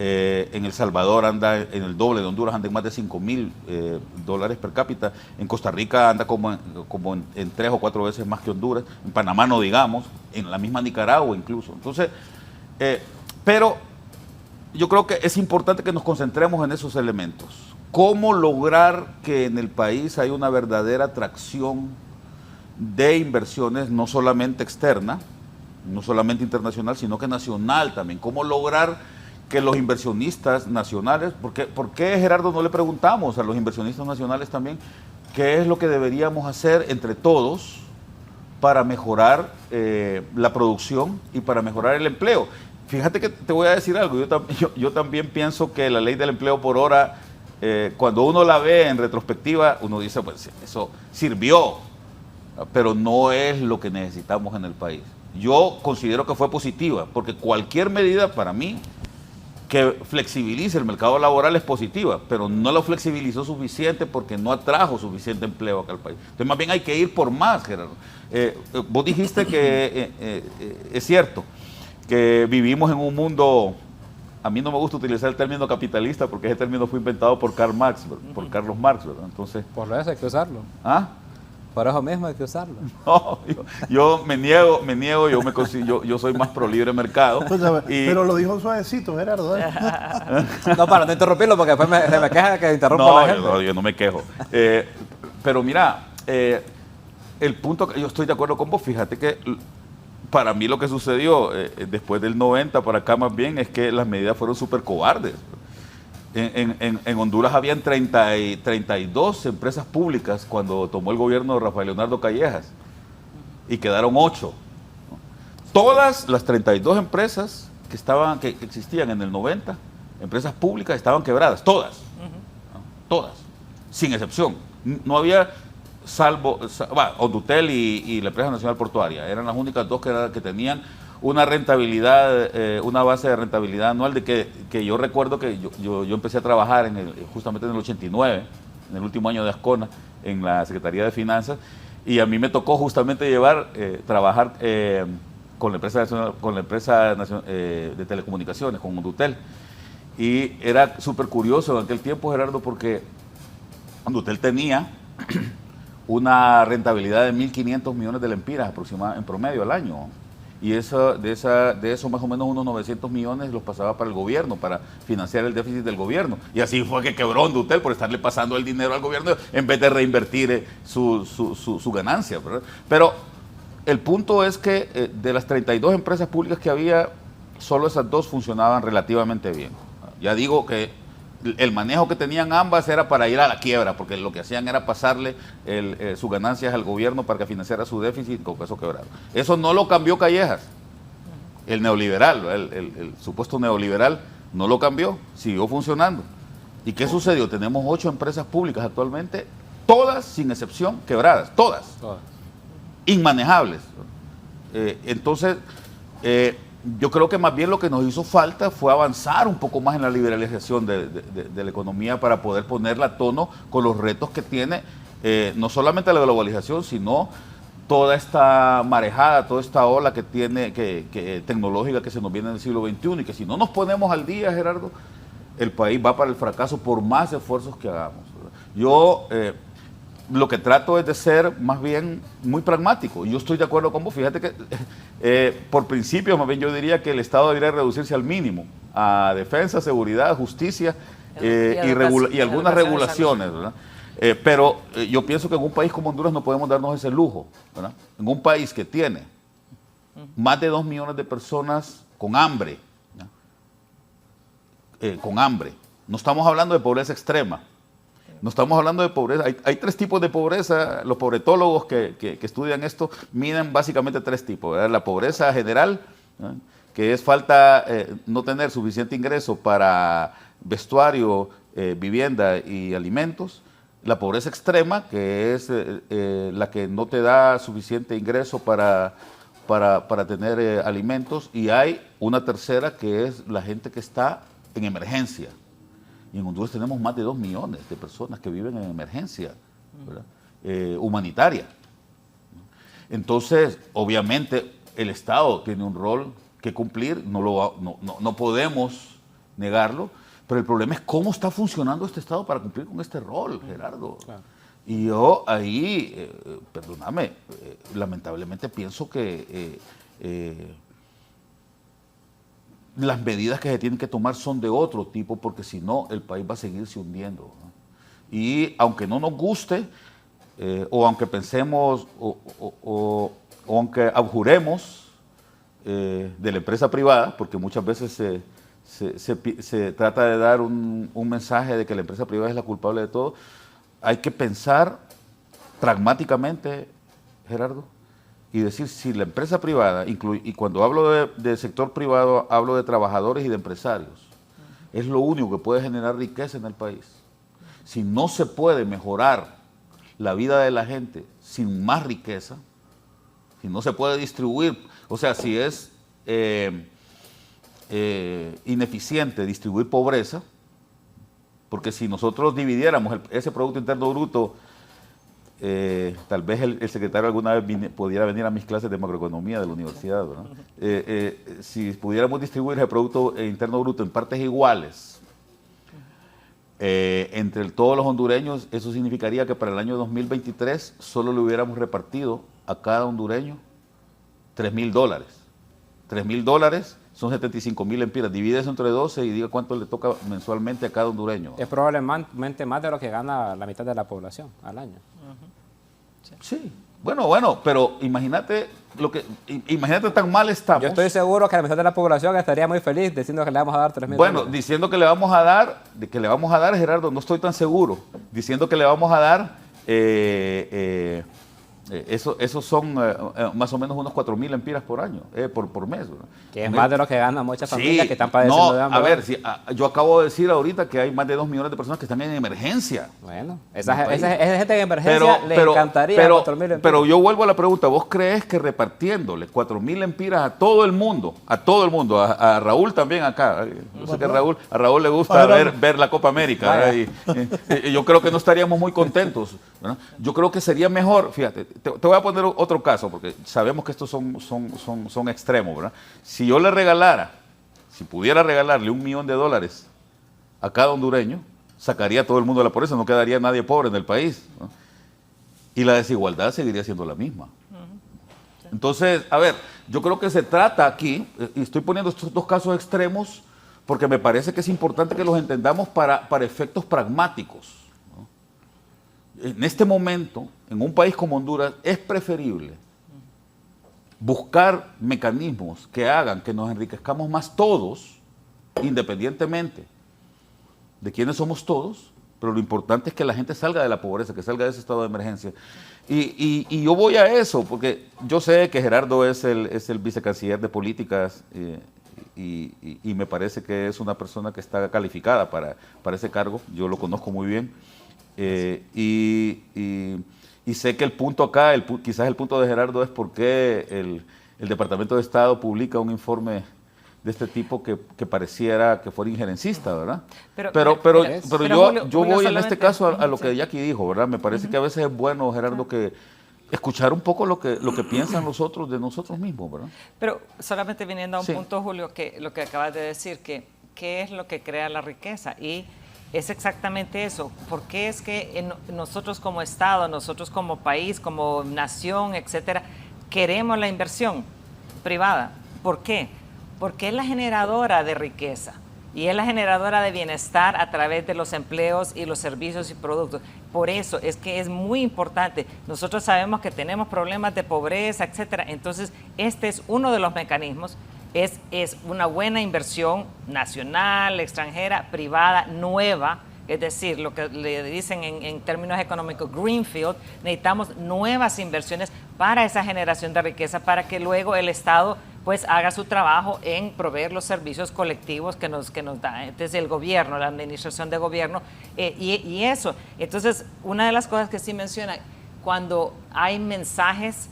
En El Salvador anda en el doble de Honduras, anda en más de 5.000 dólares per cápita. En Costa Rica anda como en 3 o 4 veces más que Honduras. En Panamá no digamos, en la misma Nicaragua incluso. Entonces, pero yo creo que es importante que nos concentremos en esos elementos. ¿Cómo lograr que en el país haya una verdadera atracción de inversiones, no solamente externa, no solamente internacional, sino que nacional también? ¿Cómo lograr que los inversionistas nacionales, ¿por qué Gerardo no le preguntamos a los inversionistas nacionales también qué es lo que deberíamos hacer entre todos para mejorar la producción y para mejorar el empleo? Fíjate que te voy a decir algo, yo también pienso que la ley del empleo por hora, cuando uno la ve en retrospectiva, uno dice, pues eso sirvió, pero no es lo que necesitamos en el país. Yo considero que fue positiva, porque cualquier medida para mí que flexibilice el mercado laboral es positiva, pero no lo flexibilizó suficiente porque no atrajo suficiente empleo acá al país. Entonces más bien hay que ir por más, Gerardo. Vos dijiste que es cierto, que vivimos en un mundo, a mí no me gusta utilizar el término capitalista porque ese término fue inventado por Karl Marx, por Carlos Marx, ¿verdad? Entonces, Por eso hay que usarlo. ¿ah? Por eso mismo hay que usarlo. No, yo me niego, yo soy más pro libre mercado. Pues, pero lo dijo suavecito, Gerardo. No, para no interrumpirlo, porque después se me queja que interrumpa No, la gente. yo no me quejo. Pero mira, el punto que yo estoy de acuerdo con vos, fíjate que para mí lo que sucedió después del 90 para acá más bien es que las medidas fueron súper cobardes. En Honduras habían 32 empresas públicas cuando tomó el gobierno de Rafael Leonardo Callejas y quedaron 8. Todas las 32 empresas que existían en el 90, empresas públicas, estaban quebradas, todas, ¿no? Todas, sin excepción. No había, salvo Hondutel y la Empresa Nacional Portuaria, eran las únicas dos que tenían una rentabilidad, una base de rentabilidad anual de que yo recuerdo que yo empecé a trabajar justamente en el 89, en el último año de Ascona, en la Secretaría de Finanzas, y a mí me tocó justamente trabajar con la empresa de telecomunicaciones, con Hondutel, y era súper curioso en aquel tiempo, Gerardo, porque Hondutel tenía una rentabilidad de 1.500 millones de lempiras aproximadamente en promedio al año. Y de eso más o menos unos 900 millones los pasaba para el gobierno, para financiar el déficit del gobierno. Y así fue que quebró Hondutel por estarle pasando el dinero al gobierno en vez de reinvertir su ganancia, ¿verdad? Pero el punto es que de las 32 empresas públicas que había, solo esas dos funcionaban relativamente bien. Ya digo que el manejo que tenían ambas era para ir a la quiebra, porque lo que hacían era pasarle sus ganancias al gobierno para que financiara su déficit, con eso quebraron. Eso no lo cambió Callejas, el neoliberal, el supuesto neoliberal, no lo cambió, siguió funcionando. ¿Y qué sucedió? Tenemos 8 empresas públicas actualmente, todas sin excepción quebradas, todas. Inmanejables. Entonces, yo creo que más bien lo que nos hizo falta fue avanzar un poco más en la liberalización de la economía para poder ponerla a tono con los retos que tiene, no solamente la globalización, sino toda esta marejada, toda esta ola que tiene, tecnológica que se nos viene en el siglo XXI, y que si no nos ponemos al día, Gerardo, el país va para el fracaso por más esfuerzos que hagamos, ¿verdad? Yo lo que trato es de ser más bien muy pragmático. Yo estoy de acuerdo con vos. Fíjate que por principio, más bien yo diría que el Estado debería reducirse al mínimo, a defensa, seguridad, justicia y algunas regulaciones, ¿verdad? Pero yo pienso que en un país como Honduras no podemos darnos ese lujo, ¿verdad? En un país que tiene más de 2 millones de personas con hambre, con hambre. No estamos hablando de pobreza extrema. No estamos hablando de pobreza. Hay 3 tipos de pobreza. Los pobretólogos que estudian esto miden básicamente 3 tipos, ¿verdad? La pobreza general, ¿verdad?, que es falta, no tener suficiente ingreso para vestuario, vivienda y alimentos. La pobreza extrema, que es la que no te da suficiente ingreso para tener alimentos. Y hay una tercera, que es la gente que está en emergencia. Y en Honduras tenemos más de 2 millones de personas que viven en emergencia, ¿verdad?, humanitaria. Entonces, obviamente, el Estado tiene un rol que cumplir, no podemos negarlo, pero el problema es cómo está funcionando este Estado para cumplir con este rol, Gerardo. Claro. Y yo ahí, perdóname, lamentablemente pienso que las medidas que se tienen que tomar son de otro tipo, porque si no, el país va a seguirse hundiendo, ¿no? Y aunque no nos guste, o aunque pensemos, o aunque abjuremos de la empresa privada, porque muchas veces se trata de dar un mensaje de que la empresa privada es la culpable de todo, hay que pensar pragmáticamente, Gerardo, y decir, si la empresa privada, y cuando hablo de sector privado, hablo de trabajadores y de empresarios, es lo único que puede generar riqueza en el país. Si no se puede mejorar la vida de la gente sin más riqueza, si no se puede distribuir, o sea, si es ineficiente distribuir pobreza, porque si nosotros dividiéramos ese Producto Interno Bruto, tal vez el secretario alguna vez pudiera venir a mis clases de macroeconomía de la universidad, ¿verdad? Si pudiéramos distribuir ese Producto Interno Bruto en partes iguales entre todos los hondureños, eso significaría que para el año 2023 solo le hubiéramos repartido a cada hondureño $3,000. $3,000 son 75,000 empiras. Divide eso entre 12 y diga cuánto le toca mensualmente a cada hondureño. Es probablemente más de lo que gana la mitad de la población al año. Sí. Bueno, pero imagínate imagínate tan mal estamos. Yo estoy seguro que la mitad de la población estaría muy feliz diciendo que le vamos a dar $3,000. Bueno, diciendo que le vamos a dar, Gerardo, no estoy tan seguro. Diciendo que le vamos a dar, esos son más o menos unos 4,000 empiras por año, por mes, ¿verdad? Que es más de lo que ganan muchas familias que están padeciendo de hambre. A ver, yo acabo de decir ahorita que hay más de 2 millones de personas que están en emergencia. Bueno, esa gente en emergencia le encantaría 4,000 empiras. Pero yo vuelvo a la pregunta, ¿vos crees que repartiéndole 4,000 empiras a todo el mundo, a Raúl también acá? Yo sé que a Raúl le gusta ver la Copa América, ¿verdad? Y yo creo que no estaríamos muy contentos, ¿verdad? Yo creo que sería mejor, fíjate, te voy a poner otro caso, porque sabemos que estos son extremos, ¿verdad? Si yo si pudiera regalarle $1 millón a cada hondureño, sacaría a todo el mundo de la pobreza, no quedaría nadie pobre en el país, ¿no? Y la desigualdad seguiría siendo la misma. Entonces, a ver, yo creo que se trata aquí, y estoy poniendo estos 2 casos extremos, porque me parece que es importante que los entendamos para efectos pragmáticos. En este momento, en un país como Honduras, es preferible buscar mecanismos que hagan que nos enriquezcamos más todos, independientemente de quiénes somos todos, pero lo importante es que la gente salga de la pobreza, que salga de ese estado de emergencia. Y yo voy a eso, porque yo sé que Gerardo es el vicecanciller de políticas y me parece que es una persona que está calificada para ese cargo, yo lo conozco muy bien. Y sé que el punto acá, quizás el punto de Gerardo es por qué el Departamento de Estado publica un informe de este tipo que pareciera que fuera injerencista, ¿verdad? Pero yo voy en este caso a lo que Jackie dijo, ¿verdad? Me parece que a veces es bueno, Gerardo, que escuchar un poco lo que piensan los otros de nosotros mismos, ¿verdad? Pero solamente viniendo a un Sí. punto, Julio, que lo que acabas de decir, que qué es lo que crea la riqueza, y es exactamente eso. ¿Por qué es que nosotros como Estado, nosotros como país, como nación, etcétera, queremos la inversión privada? ¿Por qué? Porque es la generadora de riqueza y es la generadora de bienestar a través de los empleos y los servicios y productos. Por eso es que es muy importante. Nosotros sabemos que tenemos problemas de pobreza, etcétera. Entonces, este es uno de los mecanismos. Es una buena inversión nacional, extranjera, privada, nueva. Es decir, lo que le dicen en términos económicos, greenfield. Necesitamos nuevas inversiones para esa generación de riqueza, para que luego el Estado pues haga su trabajo en proveer los servicios colectivos que nos da desde el gobierno, la administración de gobierno, y eso. Entonces, una de las cosas que sí menciona, cuando hay mensajes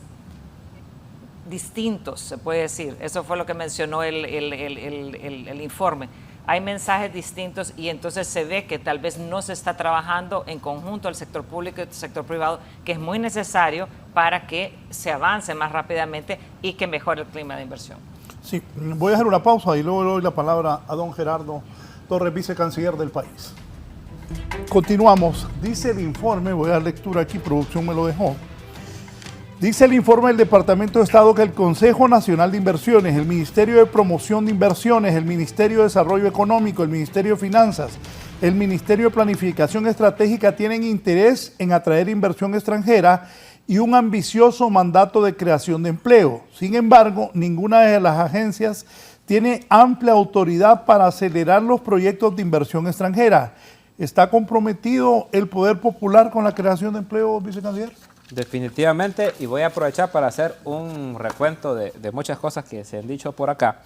distintos, se puede decir, eso fue lo que mencionó el informe, hay mensajes distintos y entonces se ve que tal vez no se está trabajando en conjunto el sector público y el sector privado, que es muy necesario para que se avance más rápidamente y que mejore el clima de inversión. Sí, voy a hacer una pausa y luego le doy la palabra a don Gerardo Torres, vicecanciller del país. Continuamos. Dice el informe, voy a dar lectura aquí, producción me lo dejó. Dice el informe del Departamento de Estado que el Consejo Nacional de Inversiones, el Ministerio de Promoción de Inversiones, el Ministerio de Desarrollo Económico, el Ministerio de Finanzas, el Ministerio de Planificación Estratégica tienen interés en atraer inversión extranjera y un ambicioso mandato de creación de empleo. Sin embargo, ninguna de las agencias tiene amplia autoridad para acelerar los proyectos de inversión extranjera. ¿Está comprometido el poder popular con la creación de empleo, vicecanciller? Definitivamente, y voy a aprovechar para hacer un recuento de muchas cosas que se han dicho por acá.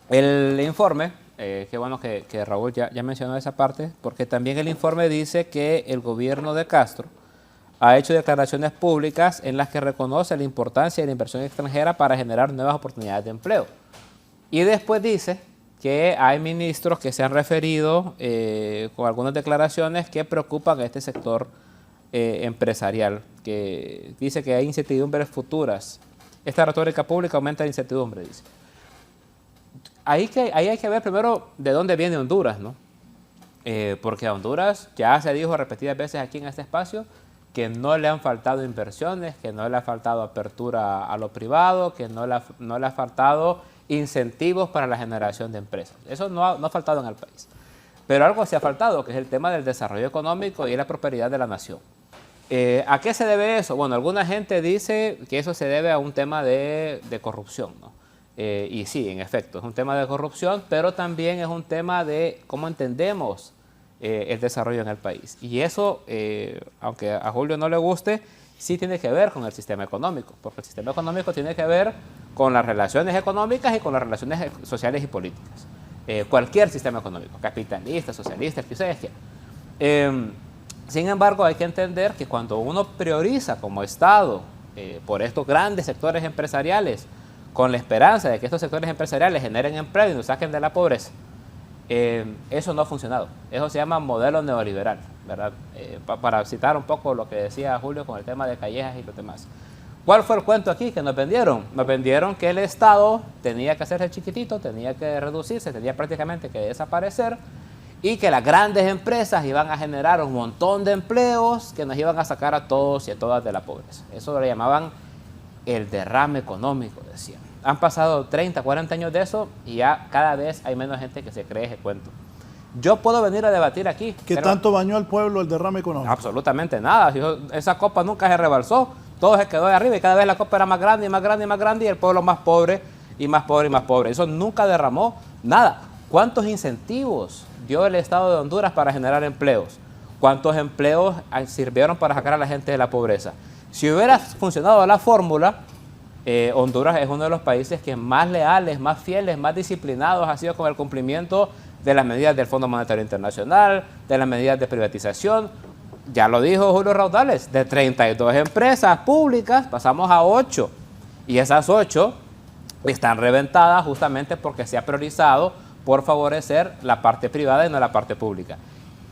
El informe, qué bueno que Raúl ya mencionó esa parte, porque también el informe dice que el gobierno de Castro ha hecho declaraciones públicas en las que reconoce la importancia de la inversión extranjera para generar nuevas oportunidades de empleo. Y después dice que hay ministros que se han referido con algunas declaraciones que preocupan a este sector empresarial, que dice que hay incertidumbres futuras. Esta retórica pública aumenta la incertidumbre, dice. Ahí hay que ver primero de dónde viene Honduras, ¿no? Porque a Honduras ya se dijo repetidas veces aquí en este espacio que no le han faltado inversiones, que no le ha faltado apertura a lo privado, que no le ha faltado incentivos para la generación de empresas. Eso no ha faltado en el país. Pero algo se ha faltado, que es el tema del desarrollo económico y la prosperidad de la nación. ¿A qué se debe eso? Bueno, alguna gente dice que eso se debe a un tema de corrupción, ¿no? Y sí, en efecto, es un tema de corrupción, pero también es un tema de cómo entendemos el desarrollo en el país. Y eso, aunque a Julio no le guste, sí tiene que ver con el sistema económico, porque el sistema económico tiene que ver con las relaciones económicas y con las relaciones sociales y políticas. Cualquier sistema económico, capitalista, socialista, el que ustedes quieran. Sin embargo, hay que entender que cuando uno prioriza como Estado por estos grandes sectores empresariales, con la esperanza de que estos sectores empresariales generen empleo y nos saquen de la pobreza, eso no ha funcionado. Eso se llama modelo neoliberal, ¿verdad? Para citar un poco lo que decía Julio con el tema de Callejas y los demás. ¿Cuál fue el cuento aquí que nos vendieron? Nos vendieron que el Estado tenía que hacerse chiquitito, tenía que reducirse, tenía prácticamente que desaparecer, y que las grandes empresas iban a generar un montón de empleos que nos iban a sacar a todos y a todas de la pobreza. Eso lo llamaban el derrame económico, decían. Han pasado 30, 40 años de eso y ya cada vez hay menos gente que se cree ese cuento. Yo puedo venir a debatir aquí. ¿Qué tanto bañó al pueblo el derrame económico? Absolutamente nada. Esa copa nunca se rebalsó, todo se quedó de arriba y cada vez la copa era más grande y más grande y más grande y el pueblo más pobre y más pobre y más pobre. Eso nunca derramó nada. ¿Cuántos incentivos dio el Estado de Honduras para generar empleos? ¿Cuántos empleos sirvieron para sacar a la gente de la pobreza? Si hubiera funcionado la fórmula, Honduras es uno de los países que más leales, más fieles, más disciplinados ha sido con el cumplimiento de las medidas del Fondo Monetario Internacional, de las medidas de privatización. Ya lo dijo Julio Raudales, de 32 empresas públicas pasamos a 8. Y esas 8 están reventadas justamente porque se ha priorizado por favorecer la parte privada y no la parte pública.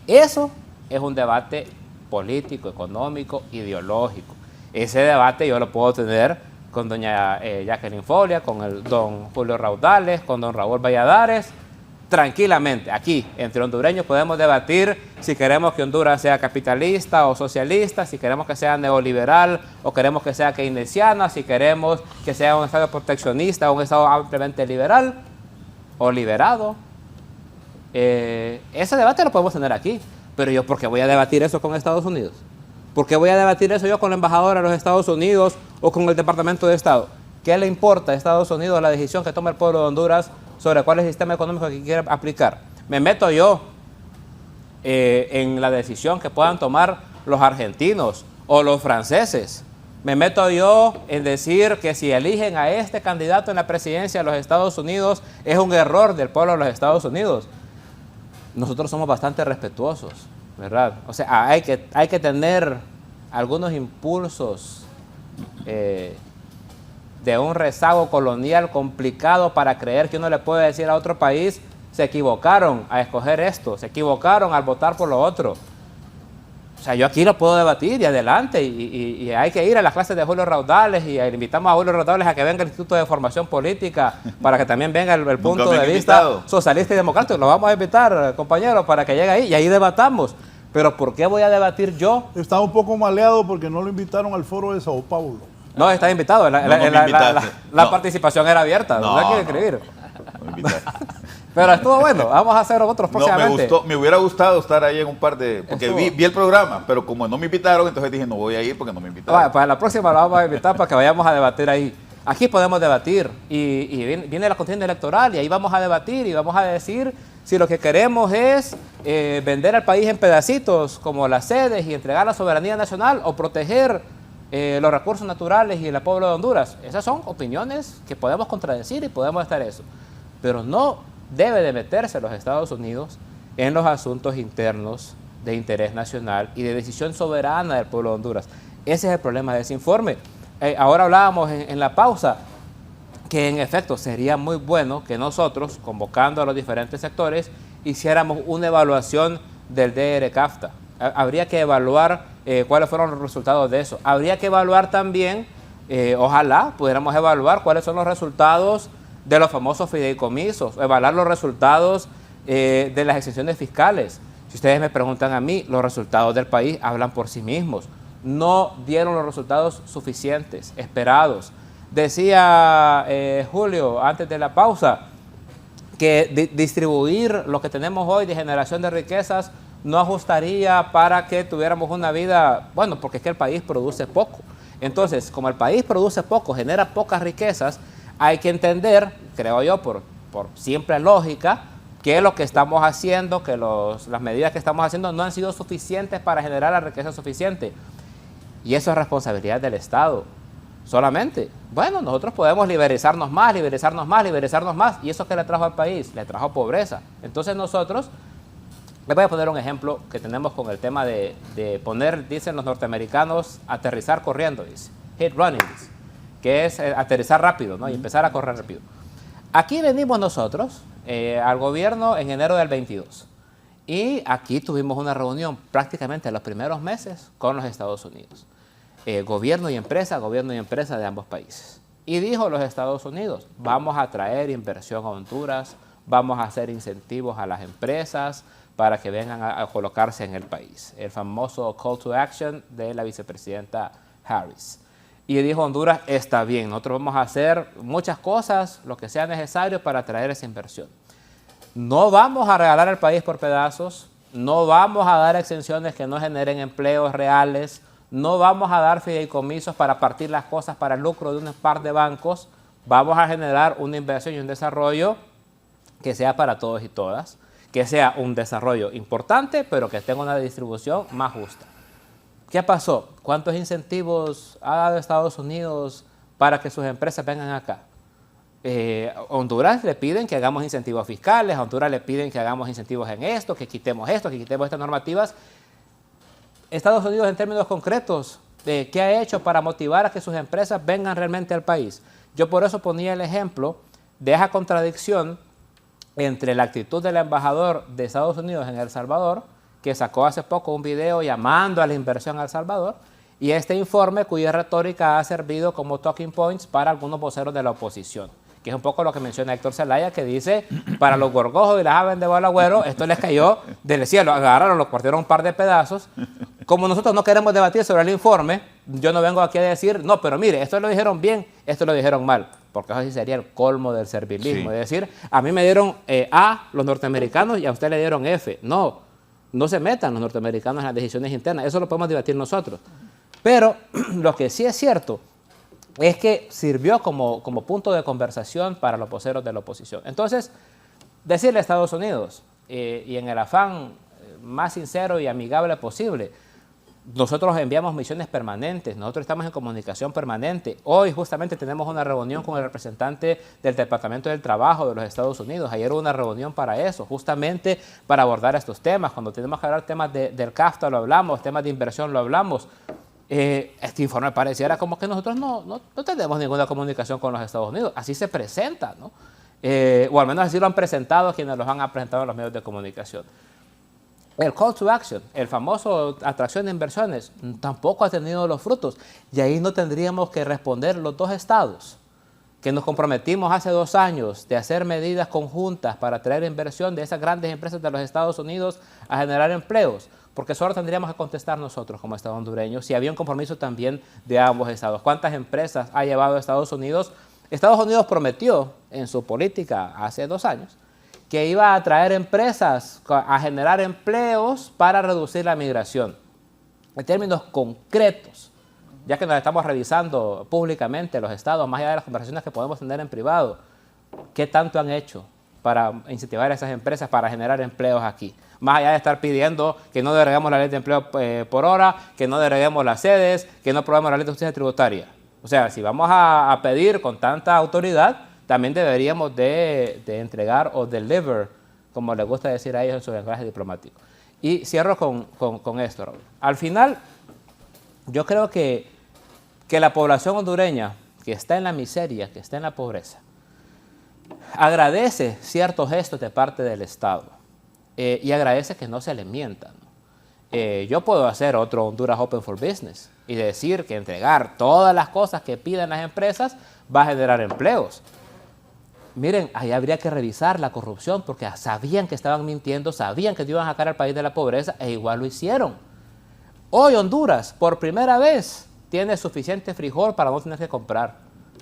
Eso es un debate político, económico, ideológico. Ese debate yo lo puedo tener con doña Jacqueline Folia, con el don Julio Raudales, con don Raúl Valladares, tranquilamente. Aquí, entre hondureños, podemos debatir si queremos que Honduras sea capitalista o socialista, si queremos que sea neoliberal o queremos que sea keynesiana, si queremos que sea un Estado proteccionista o un Estado ampliamente liberal o liberado. Ese debate lo podemos tener aquí, pero yo, ¿por qué voy a debatir eso con Estados Unidos? ¿Por qué voy a debatir eso yo con la embajadora de los Estados Unidos o con el Departamento de Estado? ¿Qué le importa a Estados Unidos la decisión que toma el pueblo de Honduras sobre cuál es el sistema económico que quiere aplicar? ¿Me meto yo en la decisión que puedan tomar los argentinos o los franceses? ¿Me meto yo en decir que si eligen a este candidato en la presidencia de los Estados Unidos es un error del pueblo de los Estados Unidos? Nosotros somos bastante respetuosos, ¿verdad? O sea, hay que tener algunos impulsos de un rezago colonial complicado para creer que uno le puede decir a otro país: se equivocaron a escoger esto, se equivocaron al votar por lo otro. O sea, yo aquí lo puedo debatir y adelante, y hay que ir a las clases de Julio Raudales, y invitamos a Julio Raudales a que venga al Instituto de Formación Política para que también venga el punto de vista socialista y democrático. Lo vamos a invitar, compañeros, para que llegue ahí y ahí debatamos. Pero ¿por qué voy a debatir yo? Está un poco maleado porque no lo invitaron al foro de Sao Paulo. No, está invitado. La participación era abierta, no hay que escribir. Pero estuvo bueno, vamos a hacer otros próximamente. Me hubiera gustado estar ahí en un par de... Porque vi el programa, pero como no me invitaron, entonces dije, no voy a ir porque no me invitaron. Bueno, para la próxima lo vamos a invitar para que vayamos a debatir ahí. Aquí podemos debatir y viene la contienda electoral y ahí vamos a debatir y vamos a decir si lo que queremos es vender al país en pedacitos como las sedes y entregar la soberanía nacional, o proteger los recursos naturales y el pueblo de Honduras. Esas son opiniones que podemos contradecir y podemos estar eso. Pero no debe de meterse los Estados Unidos en los asuntos internos de interés nacional y de decisión soberana del pueblo de Honduras. Ese es el problema de ese informe. Ahora hablábamos en la pausa que en efecto sería muy bueno que nosotros, convocando a los diferentes sectores, hiciéramos una evaluación del DR-CAFTA. Habría que evaluar cuáles fueron los resultados de eso. Habría que evaluar también, ojalá pudiéramos evaluar cuáles son los resultados de los famosos fideicomisos, evaluar los resultados de las exenciones fiscales. Si ustedes me preguntan a mí, los resultados del país hablan por sí mismos. No dieron los resultados suficientes, esperados. Decía Julio antes de la pausa que distribuir lo que tenemos hoy de generación de riquezas no ajustaría para que tuviéramos una vida, bueno, porque es que el país produce poco. Entonces, como el país produce poco, genera pocas riquezas, hay que entender, creo yo, por simple lógica, que lo que estamos haciendo, que las medidas que estamos haciendo no han sido suficientes para generar la riqueza suficiente. Y eso es responsabilidad del Estado solamente. Bueno, nosotros podemos liberalizarnos más, y eso que le trajo al país, le trajo pobreza. Entonces nosotros, les voy a poner un ejemplo que tenemos con el tema de poner, dicen los norteamericanos, aterrizar corriendo, dice, hit running, dice, que es aterrizar rápido, ¿no? Y empezar a correr rápido. Aquí venimos nosotros al gobierno en enero del 22 y aquí tuvimos una reunión prácticamente en los primeros meses con los Estados Unidos. Gobierno y empresa de ambos países. Y dijo los Estados Unidos, vamos a traer inversión a Honduras, vamos a hacer incentivos a las empresas para que vengan a colocarse en el país. El famoso call to action de la vicepresidenta Harris. Y dijo Honduras, está bien, nosotros vamos a hacer muchas cosas, lo que sea necesario para traer esa inversión. No vamos a regalar el país por pedazos, no vamos a dar exenciones que no generen empleos reales, no vamos a dar fideicomisos para partir las cosas para el lucro de un par de bancos, vamos a generar una inversión y un desarrollo que sea para todos y todas, que sea un desarrollo importante, pero que tenga una distribución más justa. ¿Qué pasó? ¿Cuántos incentivos ha dado Estados Unidos para que sus empresas vengan acá? A Honduras le piden que hagamos incentivos fiscales, a Honduras le piden que hagamos incentivos en esto, que quitemos estas normativas. Estados Unidos, en términos concretos, ¿Qué ha hecho para motivar a que sus empresas vengan realmente al país? Yo por eso ponía el ejemplo de esa contradicción entre la actitud del embajador de Estados Unidos en El Salvador, que sacó hace poco un video llamando a la inversión a El Salvador, y este informe cuya retórica ha servido como talking points para algunos voceros de la oposición, que es un poco lo que menciona Héctor Zelaya, que dice, para los gorgojos y las aves de Balagüero, esto les cayó del cielo, agarraron, lo partieron un par de pedazos. Como nosotros no queremos debatir sobre el informe, yo no vengo aquí a decir, no, pero mire, esto lo dijeron bien, esto lo dijeron mal, porque eso sí sería el colmo del servilismo, es decir, a mí me dieron A los norteamericanos y a usted le dieron F. No, no se metan los norteamericanos en las decisiones internas, eso lo podemos debatir nosotros. Pero lo que sí es cierto es que sirvió como punto de conversación para los voceros de la oposición. Entonces, decirle a Estados Unidos, y en el afán más sincero y amigable posible, nosotros enviamos misiones permanentes, nosotros estamos en comunicación permanente. Hoy justamente tenemos una reunión con el representante del Departamento del Trabajo de los Estados Unidos. Ayer hubo una reunión para eso, justamente para abordar estos temas. Cuando tenemos que hablar temas del CAFTA lo hablamos, temas de inversión lo hablamos. Este informe pareciera como que nosotros no tenemos ninguna comunicación con los Estados Unidos. Así se presenta, ¿no? O al menos así lo han presentado quienes los han presentado en los medios de comunicación. El call to action, el famoso atracción de inversiones, tampoco ha tenido los frutos. Y ahí no tendríamos que responder los dos estados, que nos comprometimos hace 2 años de hacer medidas conjuntas para traer inversión de esas grandes empresas de los Estados Unidos a generar empleos. Porque solo tendríamos que contestar nosotros como Estado hondureño si había un compromiso también de ambos estados. ¿Cuántas empresas ha llevado Estados Unidos? Estados Unidos prometió en su política hace 2 años que iba a traer empresas a generar empleos para reducir la migración. En términos concretos, ya que nos estamos revisando públicamente los estados, más allá de las conversaciones que podemos tener en privado, ¿qué tanto han hecho para incentivar a esas empresas para generar empleos aquí? Más allá de estar pidiendo que no deroguemos la ley de empleo por hora, que no deroguemos las sedes, que no aprobemos la ley de justicia tributaria. O sea, si vamos a pedir con tanta autoridad, también deberíamos de entregar o deliver, como les gusta decir a ellos en su lenguaje diplomático. Y cierro con esto, Raúl. Al final, yo creo que la población hondureña que está en la miseria, que está en la pobreza, agradece ciertos gestos de parte del Estado y agradece que no se le mientan. Yo puedo hacer otro Honduras Open for Business y decir que entregar todas las cosas que piden las empresas va a generar empleos. Miren, ahí habría que revisar la corrupción porque sabían que estaban mintiendo, sabían que iban a sacar al país de la pobreza e igual lo hicieron. Hoy Honduras, por primera vez, tiene suficiente frijol para no tener que comprar,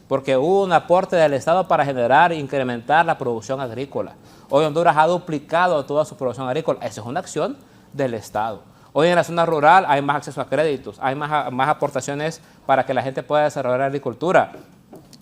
porque hubo un aporte del Estado para generar e incrementar la producción agrícola. Hoy Honduras ha duplicado toda su producción agrícola. Esa es una acción del Estado. Hoy en la zona rural hay más acceso a créditos, hay más aportaciones para que la gente pueda desarrollar la agricultura.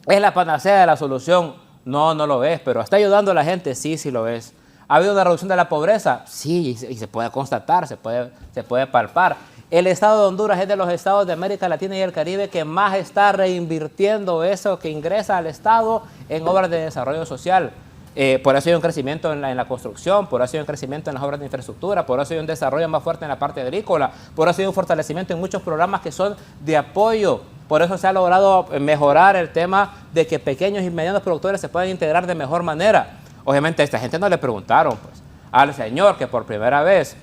¿Es la panacea de la solución? No, no lo es, pero ¿está ayudando a la gente? Sí, sí lo es. ¿Ha habido una reducción de la pobreza? Sí, y se puede constatar, se puede palpar. El Estado de Honduras es de los estados de América Latina y el Caribe que más está reinvirtiendo eso que ingresa al Estado en obras de desarrollo social. Por eso hay un crecimiento en la construcción, por eso hay un crecimiento en las obras de infraestructura, por eso hay un desarrollo más fuerte en la parte agrícola, por eso hay un fortalecimiento en muchos programas que son de apoyo. Por eso se ha logrado mejorar el tema de que pequeños y medianos productores se puedan integrar de mejor manera. Obviamente a esta gente no le preguntaron pues, al señor que por primera vez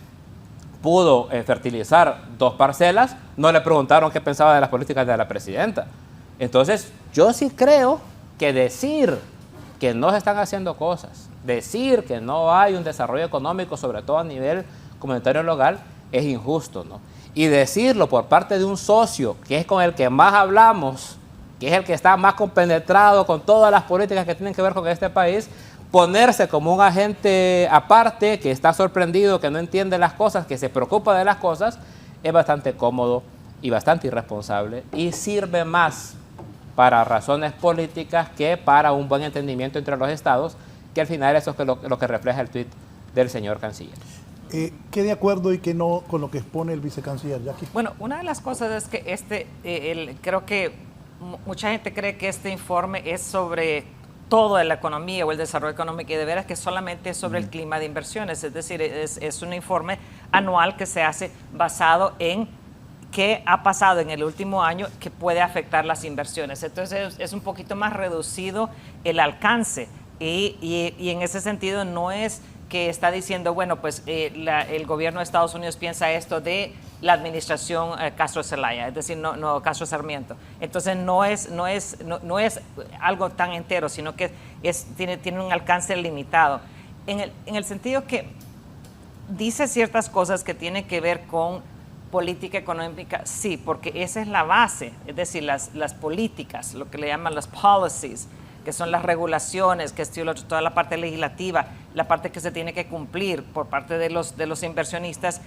pudo fertilizar 2 parcelas, no le preguntaron qué pensaba de las políticas de la presidenta. Entonces, yo sí creo que decir que no se están haciendo cosas, decir que no hay un desarrollo económico, sobre todo a nivel comunitario local, es injusto, ¿no? Y decirlo por parte de un socio, que es con el que más hablamos, que es el que está más compenetrado con todas las políticas que tienen que ver con este país, ponerse como un agente aparte, que está sorprendido, que no entiende las cosas, que se preocupa de las cosas, es bastante cómodo y bastante irresponsable y sirve más para razones políticas que para un buen entendimiento entre los estados, que al final eso es lo que refleja el tuit del señor canciller. ¿Qué de acuerdo y qué no con lo que expone el vicecanciller, Jackie? Bueno, una de las cosas es que creo que mucha gente cree que este informe es sobre toda la economía o el desarrollo económico y de veras que solamente es sobre el clima de inversiones, es decir, es un informe anual que se hace basado en qué ha pasado en el último año que puede afectar las inversiones. Entonces es un poquito más reducido el alcance y en ese sentido no es que está diciendo, bueno, pues el gobierno de Estados Unidos piensa esto de la administración Castro Zelaya, es decir, no Castro Sarmiento. Entonces no es algo tan entero, sino que tiene un alcance limitado. En el sentido que dice ciertas cosas que tienen que ver con política económica, sí, porque esa es la base, es decir, las políticas, lo que le llaman las policies, que son las regulaciones, que es toda la parte legislativa, la parte que se tiene que cumplir por parte de los inversionistas,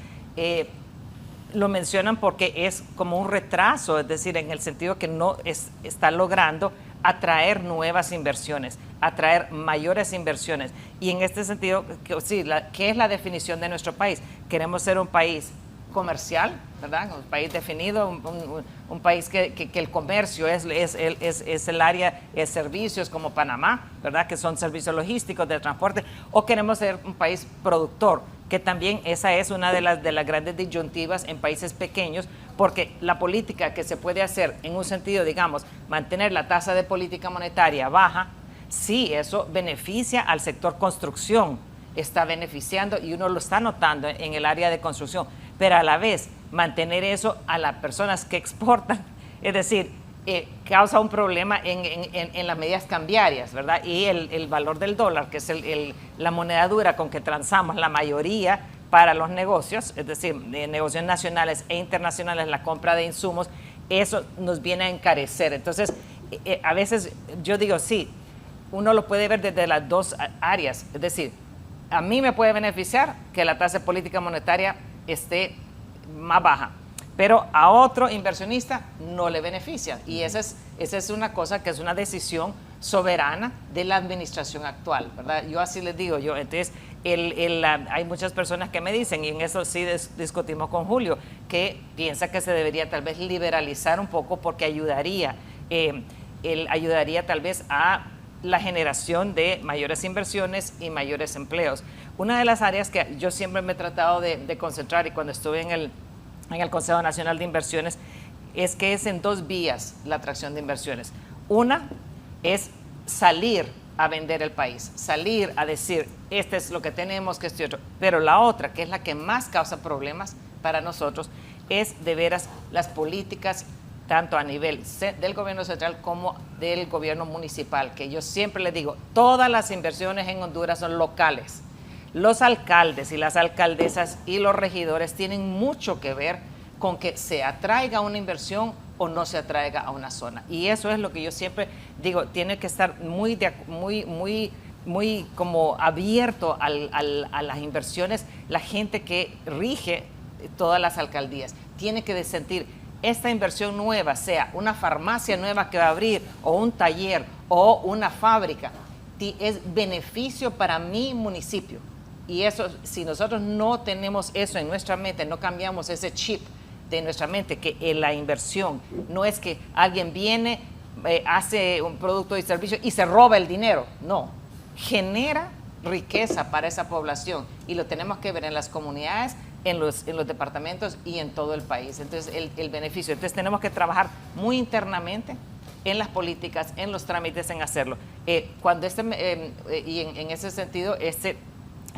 lo mencionan porque es como un retraso, es decir, en el sentido que no está logrando atraer nuevas inversiones, atraer mayores inversiones. Y en este sentido, sí, ¿qué es la definición de nuestro país? Queremos ser un país comercial, ¿verdad? Un país definido, un país que el comercio es el área de servicios como Panamá, ¿verdad? Que son servicios logísticos de transporte, o queremos ser un país productor, que también esa es una de las grandes disyuntivas en países pequeños, porque la política que se puede hacer en un sentido, digamos, mantener la tasa de política monetaria baja, sí, eso beneficia al sector construcción, está beneficiando y uno lo está notando en el área de construcción, pero a la vez mantener eso a las personas que exportan, es decir, causa un problema en las medidas cambiarias, ¿verdad? Y el valor del dólar, que es la moneda dura con que transamos la mayoría para los negocios, es decir, negocios nacionales e internacionales, la compra de insumos, eso nos viene a encarecer. Entonces, a veces yo digo, sí, uno lo puede ver desde las dos áreas, es decir, a mí me puede beneficiar que la tasa de política monetaria esté más baja, pero a otro inversionista no le beneficia. Y esa es una cosa que es una decisión soberana de la administración actual, ¿verdad? Yo así les digo, entonces hay muchas personas que me dicen, y en eso sí discutimos con Julio, que piensa que se debería tal vez liberalizar un poco porque ayudaría tal vez a la generación de mayores inversiones y mayores empleos. Una de las áreas que yo siempre me he tratado de concentrar, y cuando estuve en el Consejo Nacional de Inversiones, es que es en dos vías la atracción de inversiones. Una es salir a vender el país, salir a decir, este es lo que tenemos, que este otro. Pero la otra, que es la que más causa problemas para nosotros, es de veras las políticas tanto a nivel del gobierno central como del gobierno municipal, que yo siempre les digo, todas las inversiones en Honduras son locales. Los alcaldes y las alcaldesas y los regidores tienen mucho que ver con que se atraiga una inversión o no se atraiga a una zona. Y eso es lo que yo siempre digo, tiene que estar muy como abierto a las inversiones, la gente que rige todas las alcaldías. Tiene que sentir esta inversión nueva, sea una farmacia nueva que va a abrir, o un taller, o una fábrica, es beneficio para mi municipio. Y eso, si nosotros no tenemos eso en nuestra mente, no cambiamos ese chip de nuestra mente, que la inversión no es que alguien viene, hace un producto y servicio y se roba el dinero. No, genera riqueza para esa población y lo tenemos que ver en las comunidades, en los departamentos y en todo el país. Entonces, el beneficio. Entonces, tenemos que trabajar muy internamente en las políticas, en los trámites, en hacerlo. Cuando y en ese sentido,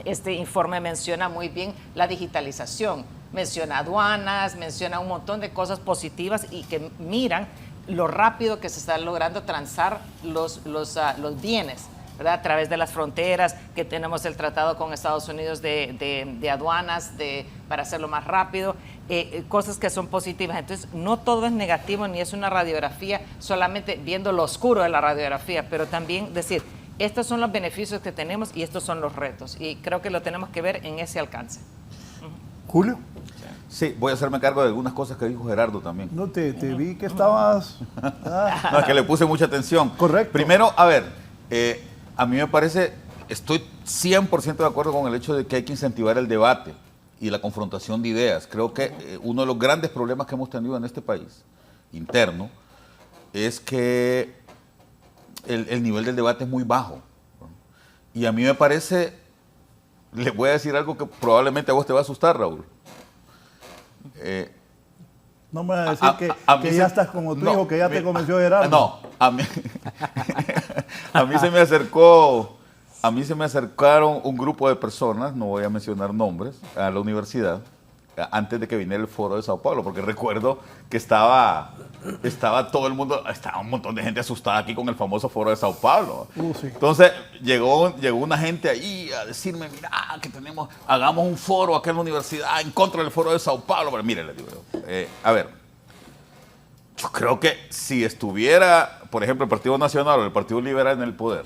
este informe menciona muy bien la digitalización, menciona aduanas, menciona un montón de cosas positivas y que miran lo rápido que se está logrando transar los bienes, ¿verdad? A través de las fronteras, que tenemos el tratado con Estados Unidos de aduanas para hacerlo más rápido, cosas que son positivas. Entonces, no todo es negativo ni es una radiografía solamente viendo lo oscuro de la radiografía, pero también decir, estos son los beneficios que tenemos y estos son los retos. Y creo que lo tenemos que ver en ese alcance. Julio. Sí, voy a hacerme cargo de algunas cosas que dijo Gerardo también. No, te vi que estabas... No, es que le puse mucha atención. Correcto. Primero, a ver, a mí me parece, estoy 100% de acuerdo con el hecho de que hay que incentivar el debate y la confrontación de ideas. Creo que uno de los grandes problemas que hemos tenido en este país, interno, es que el nivel del debate es muy bajo. Y a mí me parece, les voy a decir algo que probablemente a vos te va a asustar, Raúl. No me vas a decir que mí ya estás como tu hijo, que ya te convenció Gerardo. No, a mí, a mí se me acercó, a mí se me acercaron un grupo de personas, no voy a mencionar nombres, a la universidad, antes de que viniera el foro de Sao Paulo, porque recuerdo que estaba todo el mundo, estaba un montón de gente asustada aquí con el famoso foro de Sao Paulo. Sí. Entonces llegó una gente ahí a decirme, mira, que hagamos un foro acá en la universidad en contra del foro de Sao Paulo. Pero mire, le digo yo, a ver, yo creo que si estuviera, por ejemplo, el Partido Nacional o el Partido Liberal en el poder,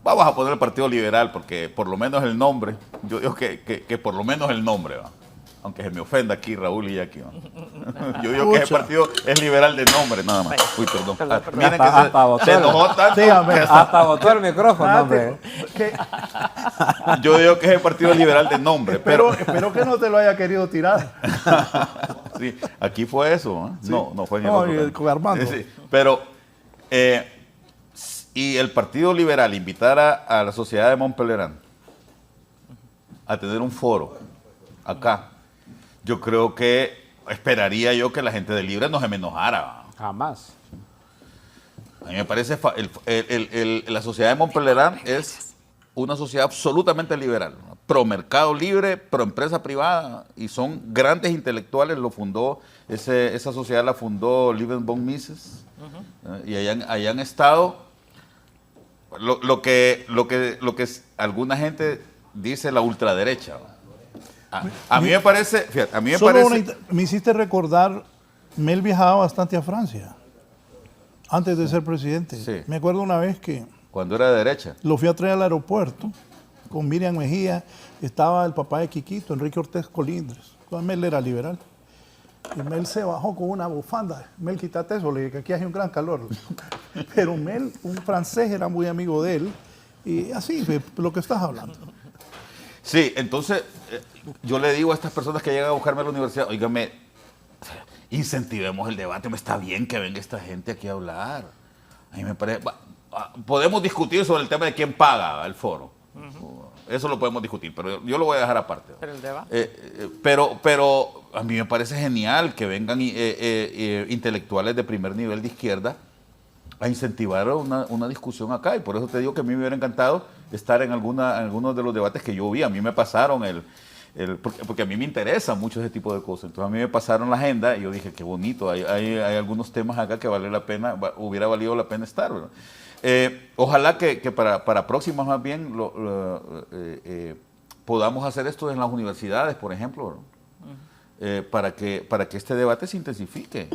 vamos a poner el Partido Liberal porque por lo menos el nombre, yo digo que por lo menos el nombre, ¿va? Aunque se me ofenda aquí Raúl y Jackie, ¿va? Yo digo que ese partido es liberal de nombre nada más. Uy, perdón. Miren que se enojó tanto. Hasta botó el micrófono, hombre. Yo digo que es el partido liberal de nombre. Pero espero que no te lo haya querido tirar. Sí, aquí fue eso, ¿eh? Sí. No fue en el otro. Con Armando. Sí, pero, y el Partido Liberal invitara a la sociedad de Montpelierán a tener un foro acá, yo creo que esperaría yo que la gente de Libre no se me enojara. Jamás. A mí me parece, la sociedad de Montpelierán es una sociedad absolutamente liberal, ¿no? Pro mercado libre, pro empresa privada, y son grandes intelectuales. Lo fundó, esa sociedad la fundó Lieven von Mises, y allá han estado lo que alguna gente dice la ultraderecha, ¿no? A mí me parece, fíjate, a mí me parece... Me hiciste recordar, Mel viajaba bastante a Francia, antes de ser presidente. Sí. Me acuerdo una vez que Cuando era de derecha. lo fui a traer al aeropuerto con Miriam Mejía, estaba el papá de Quiquito, Enrique Ortiz Colindres. Entonces Mel era liberal. Y Mel se bajó con una bufanda. Mel, quítate eso, le dije que aquí hace un gran calor. Pero Mel, un francés, era muy amigo de él. Y así, de lo que estás hablando. Sí, entonces yo le digo a estas personas que llegan a buscarme a la universidad, oígame, incentivemos el debate, me está bien que venga esta gente aquí a hablar. A mí me parece, podemos discutir sobre el tema de quién paga el foro. Eso lo podemos discutir, pero yo lo voy a dejar aparte. Pero el debate. Pero a mí me parece genial que vengan intelectuales de primer nivel de izquierda a incentivar una discusión acá, y por eso te digo que a mí me hubiera encantado estar en algunos de los debates que yo vi. A mí me pasaron porque a mí me interesa mucho ese tipo de cosas. Entonces a mí me pasaron la agenda y yo dije, qué bonito, hay algunos temas acá que hubiera valido la pena estar, ¿verdad? Ojalá que para próximas más bien podamos hacer esto en las universidades, por ejemplo, ¿no? Para que este debate se intensifique.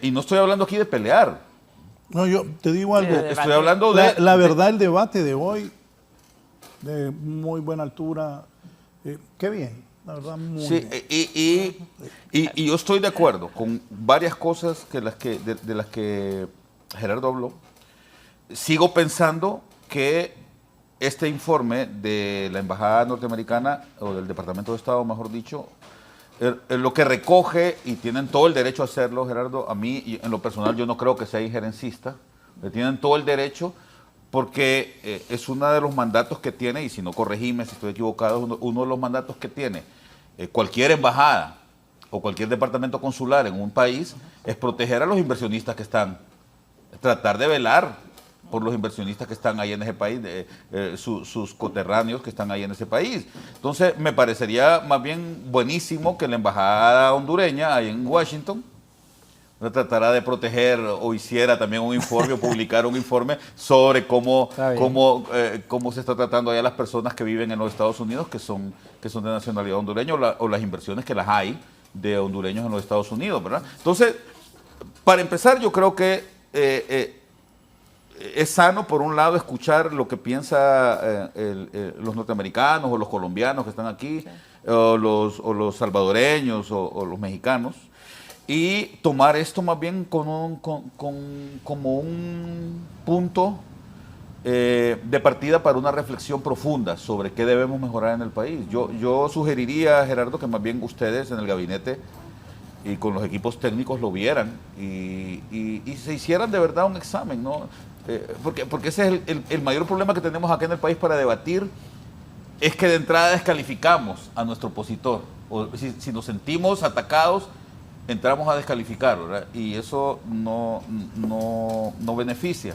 Y no estoy hablando aquí de pelear. No, yo te digo algo. Estoy hablando de... La verdad, el debate de hoy, de muy buena altura, qué bien, la verdad, muy Sí, bien. y yo estoy de acuerdo con varias cosas de las que Gerardo habló. Sigo pensando que este informe de la Embajada Norteamericana, o del Departamento de Estado, mejor dicho, lo que recoge, y tienen todo el derecho a hacerlo, Gerardo, a mí, en lo personal, yo no creo que sea injerencista, tienen todo el derecho, porque es uno de los mandatos que tiene, y si no corregime, si estoy equivocado, uno de los mandatos que tiene cualquier embajada o cualquier departamento consular en un país, es proteger a los inversionistas que están, tratar de velar por los inversionistas que están ahí en ese país, sus coterráneos que están ahí en ese país. Entonces, me parecería más bien buenísimo que la embajada hondureña ahí en Washington tratara de proteger, o hiciera también un informe o publicar un informe sobre cómo se está tratando allá las personas que viven en los Estados Unidos, que son de nacionalidad hondureña, o las inversiones que las hay de hondureños en los Estados Unidos, ¿verdad? Entonces, para empezar, yo creo que es sano, por un lado, escuchar lo que piensan los norteamericanos o los colombianos que están aquí, sí, o los salvadoreños o los mexicanos, y tomar esto más bien como un punto de partida para una reflexión profunda sobre qué debemos mejorar en el país. Yo sugeriría, Gerardo, que más bien ustedes en el gabinete y con los equipos técnicos lo vieran y se hicieran de verdad un examen, ¿no? Porque ese es el mayor problema que tenemos acá en el país para debatir, es que de entrada descalificamos a nuestro opositor O si nos sentimos atacados, entramos a descalificar, ¿verdad? Y eso no beneficia.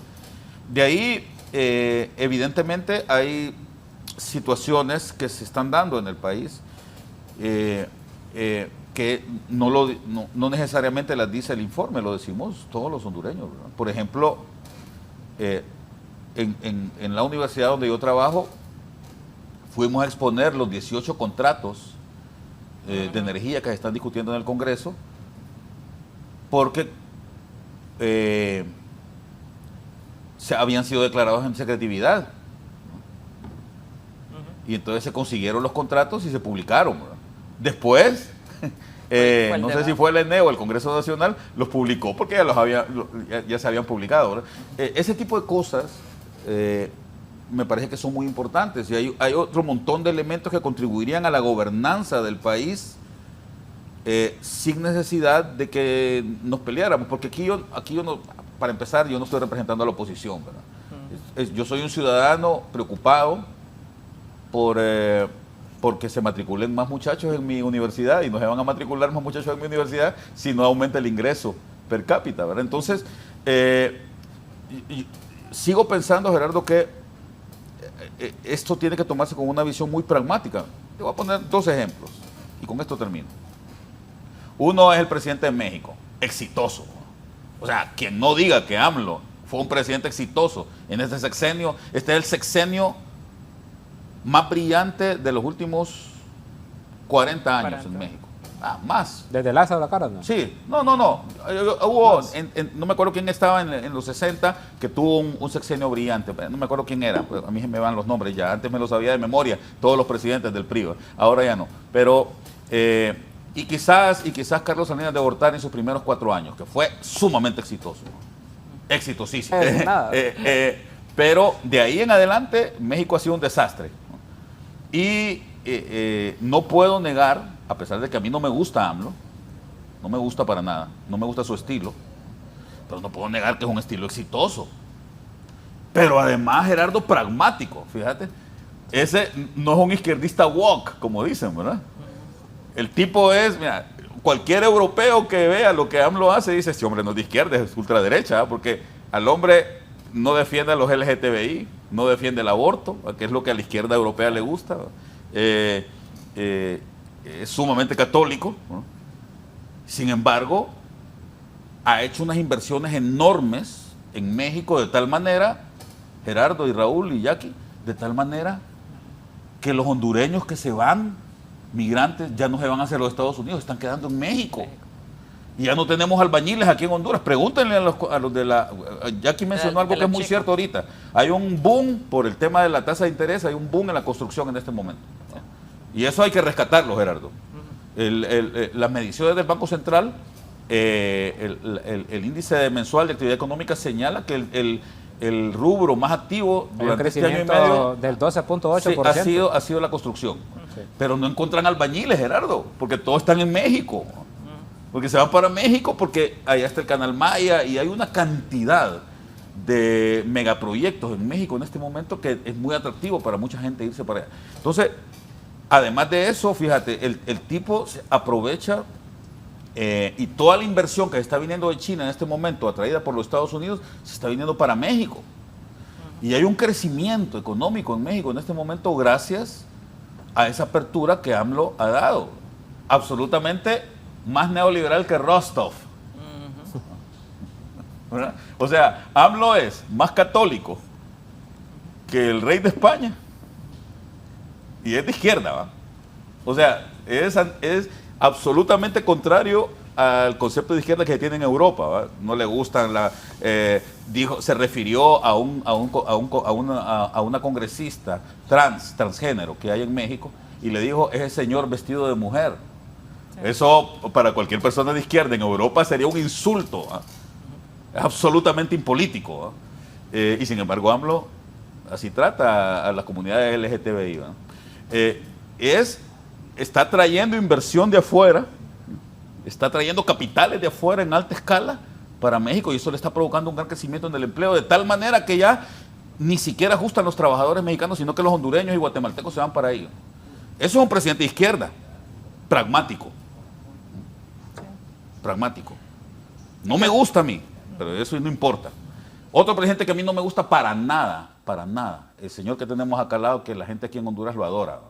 De ahí, evidentemente, hay situaciones que se están dando en el país que no necesariamente las dice el informe, lo decimos todos los hondureños, ¿verdad? Por ejemplo, en la universidad donde yo trabajo, fuimos a exponer los 18 contratos de energía que se están discutiendo en el Congreso, porque habían sido declarados en secretividad. Y entonces se consiguieron los contratos y se publicaron, ¿verdad? Después, no sé si fue el ENE o el Congreso Nacional, los publicó porque ya se habían publicado, ¿verdad? Ese tipo de cosas me parece que son muy importantes, y hay otro montón de elementos que contribuirían a la gobernanza del país sin necesidad de que nos peleáramos, porque aquí yo no, para empezar, yo no estoy representando a la oposición, ¿verdad? Yo soy un ciudadano preocupado porque se matriculen más muchachos en mi universidad, y no se van a matricular más muchachos en mi universidad si no aumenta el ingreso per cápita, ¿verdad? Entonces, sigo pensando, Gerardo, que esto tiene que tomarse con una visión muy pragmática. Te voy a poner 2 ejemplos y con esto termino. Uno es el presidente de México, exitoso. O sea, quien no diga que AMLO fue un presidente exitoso en este sexenio, este es el sexenio más brillante de los últimos 40 años en México. Más. ¿Desde Lázaro la cara, no? Sí, no. Hubo, no me acuerdo quién estaba en los 60 que tuvo un sexenio brillante. No me acuerdo quién era, pues a mí se me van los nombres ya. Antes me lo sabía de memoria, todos los presidentes del PRI, ahora ya no. Pero, y quizás Carlos Salinas de Gortari en sus primeros 4 años, que fue sumamente exitoso. Exitosísimo. Pero de ahí en adelante, México ha sido un desastre. Y no puedo negar, a pesar de que a mí no me gusta AMLO, no me gusta para nada, no me gusta su estilo, pero no puedo negar que es un estilo exitoso. Pero además, Gerardo, pragmático, fíjate. Ese no es un izquierdista woke, como dicen, ¿verdad? El tipo es, mira, cualquier europeo que vea lo que AMLO hace dice, este hombre no es de izquierda, es ultraderecha, porque al hombre no defiende a los LGTBI, no defiende el aborto, que es lo que a la izquierda europea le gusta. Es sumamente católico, ¿no? Sin embargo, ha hecho unas inversiones enormes en México de tal manera, Gerardo y Raúl y Jackie, de tal manera que los hondureños que se van, migrantes, ya no se van hacia los Estados Unidos, están quedando en México. Y ya no tenemos albañiles aquí en Honduras. Pregúntenle a los de la... Jackie mencionó algo que es muy cierto ahorita. Hay un boom por el tema de la tasa de interés, hay un boom en la construcción en este momento. Y eso hay que rescatarlo, Gerardo. Las mediciones del Banco Central, el índice mensual de actividad económica señala que el rubro más activo durante este año y medio del 12.8%. sí, ha sido la construcción. Sí. Pero no encuentran albañiles, Gerardo, porque todos están en México. Porque se van para México porque allá está el Canal Maya y hay una cantidad de megaproyectos en México en este momento que es muy atractivo para mucha gente irse para allá. Entonces, además de eso, fíjate, el tipo se aprovecha y toda la inversión que está viniendo de China en este momento, atraída por los Estados Unidos, se está viniendo para México. Y hay un crecimiento económico en México en este momento gracias a esa apertura que AMLO ha dado. Absolutamente más neoliberal que Rostov. ¿Verdad? O sea, AMLO es más católico que el rey de España y es de izquierda, ¿va? O sea, es absolutamente contrario al concepto de izquierda que se tiene en Europa, ¿va? No le gustan se refirió a una congresista transgénero que hay en México y le dijo, ese señor vestido de mujer. Eso para cualquier persona de izquierda en Europa sería un insulto, ¿eh? Es absolutamente impolítico, ¿eh? Y sin embargo AMLO así trata a las comunidades LGTBI, ¿eh? Está trayendo inversión de afuera, está trayendo capitales de afuera en alta escala para México y eso le está provocando un gran crecimiento en el empleo de tal manera que ya ni siquiera ajustan los trabajadores mexicanos, sino que los hondureños y guatemaltecos se van para ahí. Eso es un presidente de izquierda. pragmático. Pragmático. No me gusta a mí, pero eso no importa. Otro presidente que a mí no me gusta para nada, el señor que tenemos acá al lado, que la gente aquí en Honduras lo adora.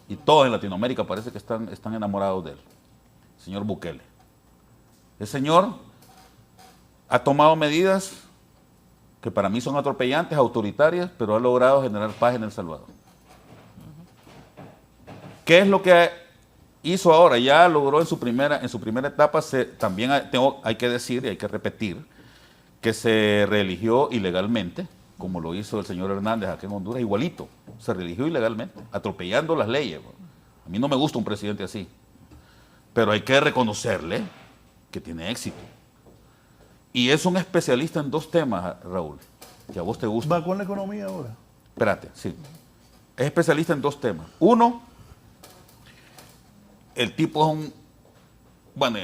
Y todos en Latinoamérica parece que están enamorados de él. El señor Bukele. El señor ha tomado medidas que para mí son atropellantes, autoritarias, pero ha logrado generar paz en El Salvador. ¿Qué es lo que hizo ahora? Ya logró en su primera etapa, también hay que decir y hay que repetir que se reeligió ilegalmente, como lo hizo el señor Hernández aquí en Honduras, igualito, se reeligió ilegalmente, atropellando las leyes. A mí no me gusta un presidente así, pero hay que reconocerle que tiene éxito. Y es un especialista en dos temas, Raúl, que a vos te gusta. ¿Va con la economía ahora? Espérate, sí. Es especialista en dos temas. Uno, el tipo es un, bueno,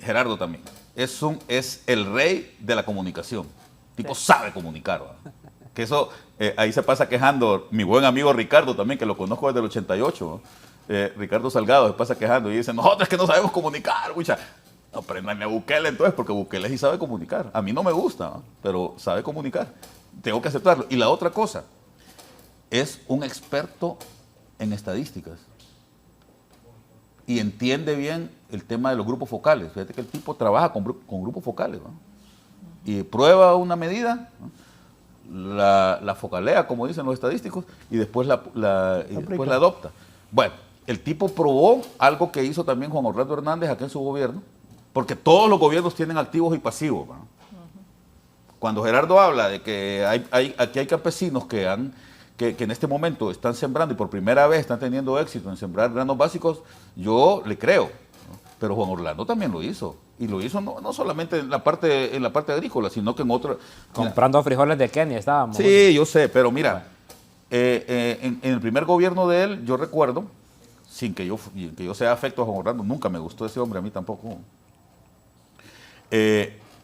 Gerardo también, es el rey de la comunicación. El tipo sabe comunicar, ¿verdad? Que eso, ahí se pasa quejando mi buen amigo Ricardo también, que lo conozco desde el 88, Ricardo Salgado se pasa quejando y dice, nosotros es que no sabemos comunicar, mucha. No, prendanle a Bukele entonces, porque Bukele sí sabe comunicar. A mí no me gusta, ¿no? Pero sabe comunicar. Tengo que aceptarlo. Y la otra cosa, es un experto en estadísticas. Y entiende bien el tema de los grupos focales. Fíjate que el tipo trabaja con grupos focales, ¿no? Y prueba una medida, ¿no? la focalea, como dicen los estadísticos, y después después la adopta. Bueno, el tipo probó algo que hizo también Juan Orlando Hernández aquí en su gobierno, porque todos los gobiernos tienen activos y pasivos, ¿no? Cuando Gerardo habla de que aquí hay campesinos que en este momento están sembrando y por primera vez están teniendo éxito en sembrar granos básicos, yo le creo, ¿no? Pero Juan Orlando también lo hizo. Y lo hizo no solamente en la parte agrícola, sino que en otra... Comprando frijoles de Kenia estábamos. Sí, yo sé, pero mira, en el primer gobierno de él, yo recuerdo, sin que yo sea afecto a Juan Orlando, nunca me gustó ese hombre, a mí tampoco.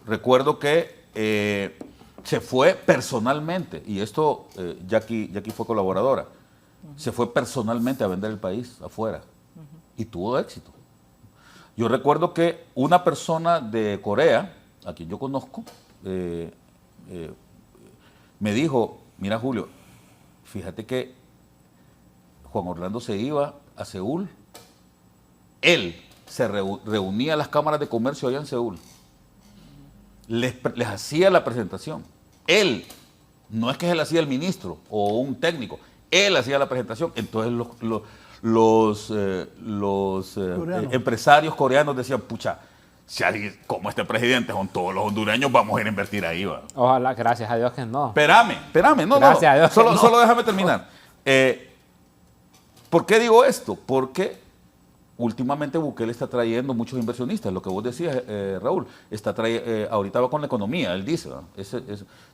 Recuerdo que se fue personalmente, y esto Jackie fue colaboradora, se fue personalmente a vender el país afuera y tuvo éxito. Yo recuerdo que una persona de Corea, a quien yo conozco, me dijo, mira Julio, fíjate que Juan Orlando se iba a Seúl, él se reunía a las cámaras de comercio allá en Seúl, les hacía la presentación. Él, no es que él hacía el ministro o un técnico, él hacía la presentación. Entonces los empresarios coreanos decían, pucha, si alguien como este presidente son todos los hondureños, vamos a ir a invertir ahí, ¿va? Ojalá, gracias a Dios que no. Espérame, no, Gracias a Dios que no. solo déjame terminar. ¿Por qué digo esto? Porque últimamente Bukele está trayendo muchos inversionistas, lo que vos decías, Raúl, ahorita va con la economía, él dice, ¿no?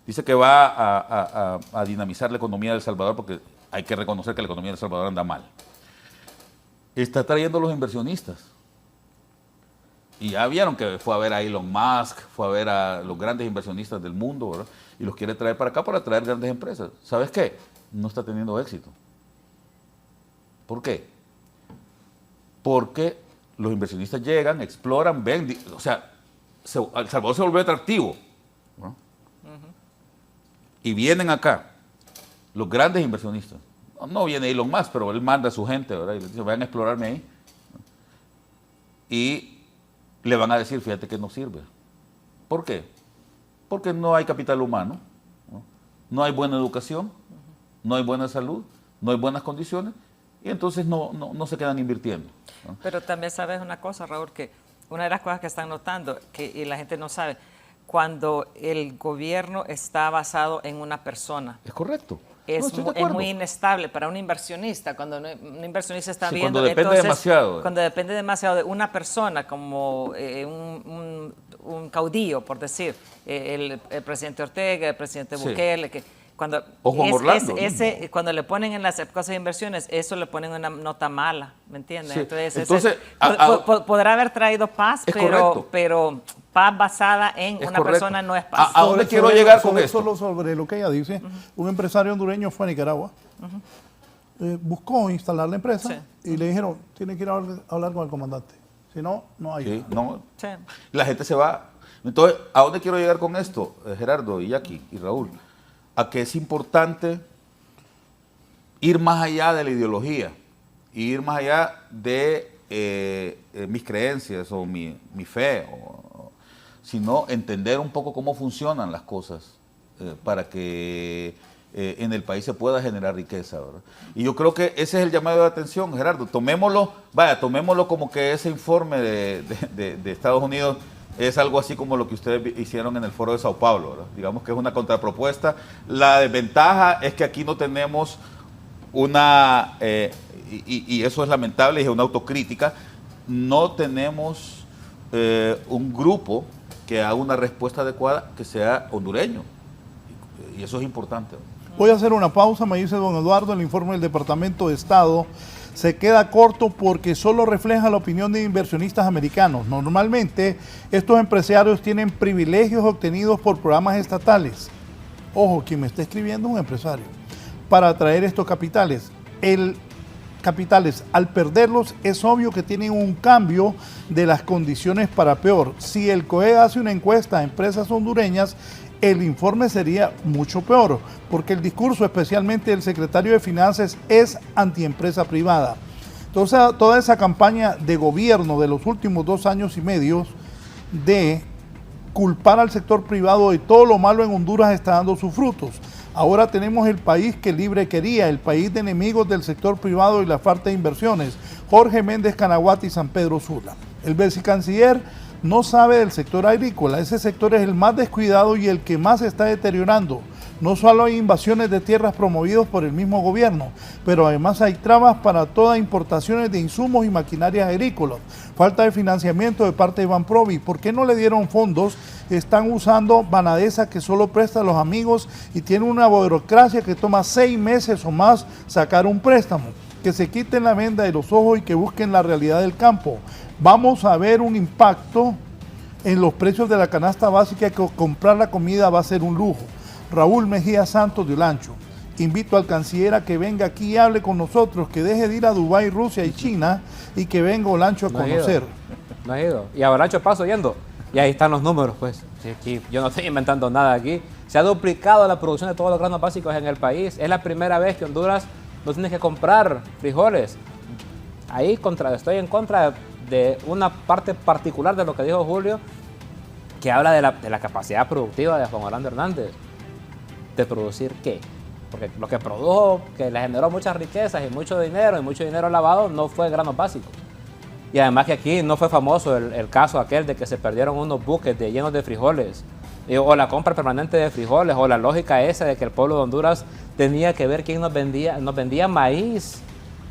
Dice que va a dinamizar la economía de El Salvador, porque hay que reconocer que la economía de El Salvador anda mal. Está trayendo los inversionistas. Y ya vieron que fue a ver a Elon Musk, fue a ver a los grandes inversionistas del mundo, ¿verdad? Y los quiere traer para acá para traer grandes empresas. ¿Sabes qué? No está teniendo éxito. ¿Por qué? Porque los inversionistas llegan, exploran, ven, o sea, El Salvador se volvió atractivo, ¿no? Y vienen acá los grandes inversionistas. No viene Elon Musk, pero él manda a su gente, ¿verdad? Y le dice, vayan a explorarme ahí. Y le van a decir, fíjate que no sirve. ¿Por qué? Porque no hay capital humano, no hay buena educación, no hay buena salud, no hay buenas condiciones, y entonces no se quedan invirtiendo, ¿no? Pero también sabes una cosa, Raúl, que una de las cosas que están notando, y la gente no sabe, cuando el gobierno está basado en una persona. Es correcto. Es muy inestable para un inversionista. Cuando un inversionista está viendo... Cuando depende demasiado. Cuando depende demasiado de una persona, como un caudillo, por decir, el presidente Ortega, el presidente Bukele, que cuando cuando le ponen en las cosas de inversiones, eso le ponen una nota mala, ¿me entiendes? Sí. Entonces podrá haber traído paz, pero paz basada en una persona no es paz. ¿A dónde quiero llegar con esto? Solo sobre lo que ella dice, un empresario hondureño fue a Nicaragua buscó instalar la empresa Sí. y le dijeron, tiene que ir a hablar con el comandante. Si no, no hay. Sí, no, Sí. la gente se va. Entonces, ¿a dónde quiero llegar con esto, Gerardo y Jackie y Raúl? A que es importante ir más allá de la ideología, ir más allá de mis creencias o mi fe, sino entender un poco cómo funcionan las cosas para que en el país se pueda generar riqueza, ¿verdad? Y yo creo que ese es el llamado de atención, Gerardo. Tomémoslo como que ese informe de Estados Unidos es algo así como lo que ustedes hicieron en el foro de Sao Paulo, ¿verdad? Digamos que es una contrapropuesta. La desventaja es que aquí no tenemos una, y eso es lamentable y es una autocrítica, no tenemos un grupo que haga una respuesta adecuada que sea hondureño. Y eso es importante. Voy a hacer una pausa, me dice don Eduardo, el informe del Departamento de Estado se queda corto porque solo refleja la opinión de inversionistas americanos. Normalmente, estos empresarios tienen privilegios obtenidos por programas estatales. Ojo, quien me está escribiendo es un empresario. Para atraer estos capitales. Al perderlos, es obvio que tienen un cambio de las condiciones para peor. Si el COE hace una encuesta a empresas hondureñas, el informe sería mucho peor, porque el discurso, especialmente del secretario de Finanzas, es antiempresa privada. Entonces, toda esa campaña de gobierno de los últimos 2 años y medio de culpar al sector privado de todo lo malo en Honduras está dando sus frutos. Ahora tenemos el país que libre quería, el país de enemigos del sector privado y la falta de inversiones. Jorge Méndez Canaguati y San Pedro Sula. El vicecanciller no sabe del sector agrícola. Ese sector es el más descuidado y el que más se está deteriorando. No solo hay invasiones de tierras promovidos por el mismo gobierno, pero además hay trabas para todas importaciones de insumos y maquinarias agrícolas. Falta de financiamiento de parte de Banprovi. ¿Por qué no le dieron fondos? Están usando Banadesa, que solo presta a los amigos y tiene una burocracia que toma 6 meses o más sacar un préstamo. Que se quiten la venda de los ojos y que busquen la realidad del campo. Vamos a ver un impacto en los precios de la canasta básica, que comprar la comida va a ser un lujo. Raúl Mejía Santos de Olancho. Invito al canciller a que venga aquí y hable con nosotros, que deje de ir a Dubái, Rusia y China y que venga Olancho a conocer. No ha ido. Y a Olancho paso yendo. Y ahí están los números, pues. Sí, aquí, yo no estoy inventando nada aquí. Se ha duplicado la producción de todos los granos básicos en el país. Es la primera vez que Honduras no tiene que comprar frijoles. Ahí estoy en contra de una parte particular de lo que dijo Julio, que habla de la capacidad productiva de Juan Orlando Hernández. ¿De producir qué? Porque lo que produjo, que le generó muchas riquezas y mucho dinero lavado, no fue granos básicos. Y además que aquí no fue famoso el caso aquel de que se perdieron unos buques llenos de frijoles, o la compra permanente de frijoles, o la lógica esa de que el pueblo de Honduras tenía que ver quién nos vendía maíz,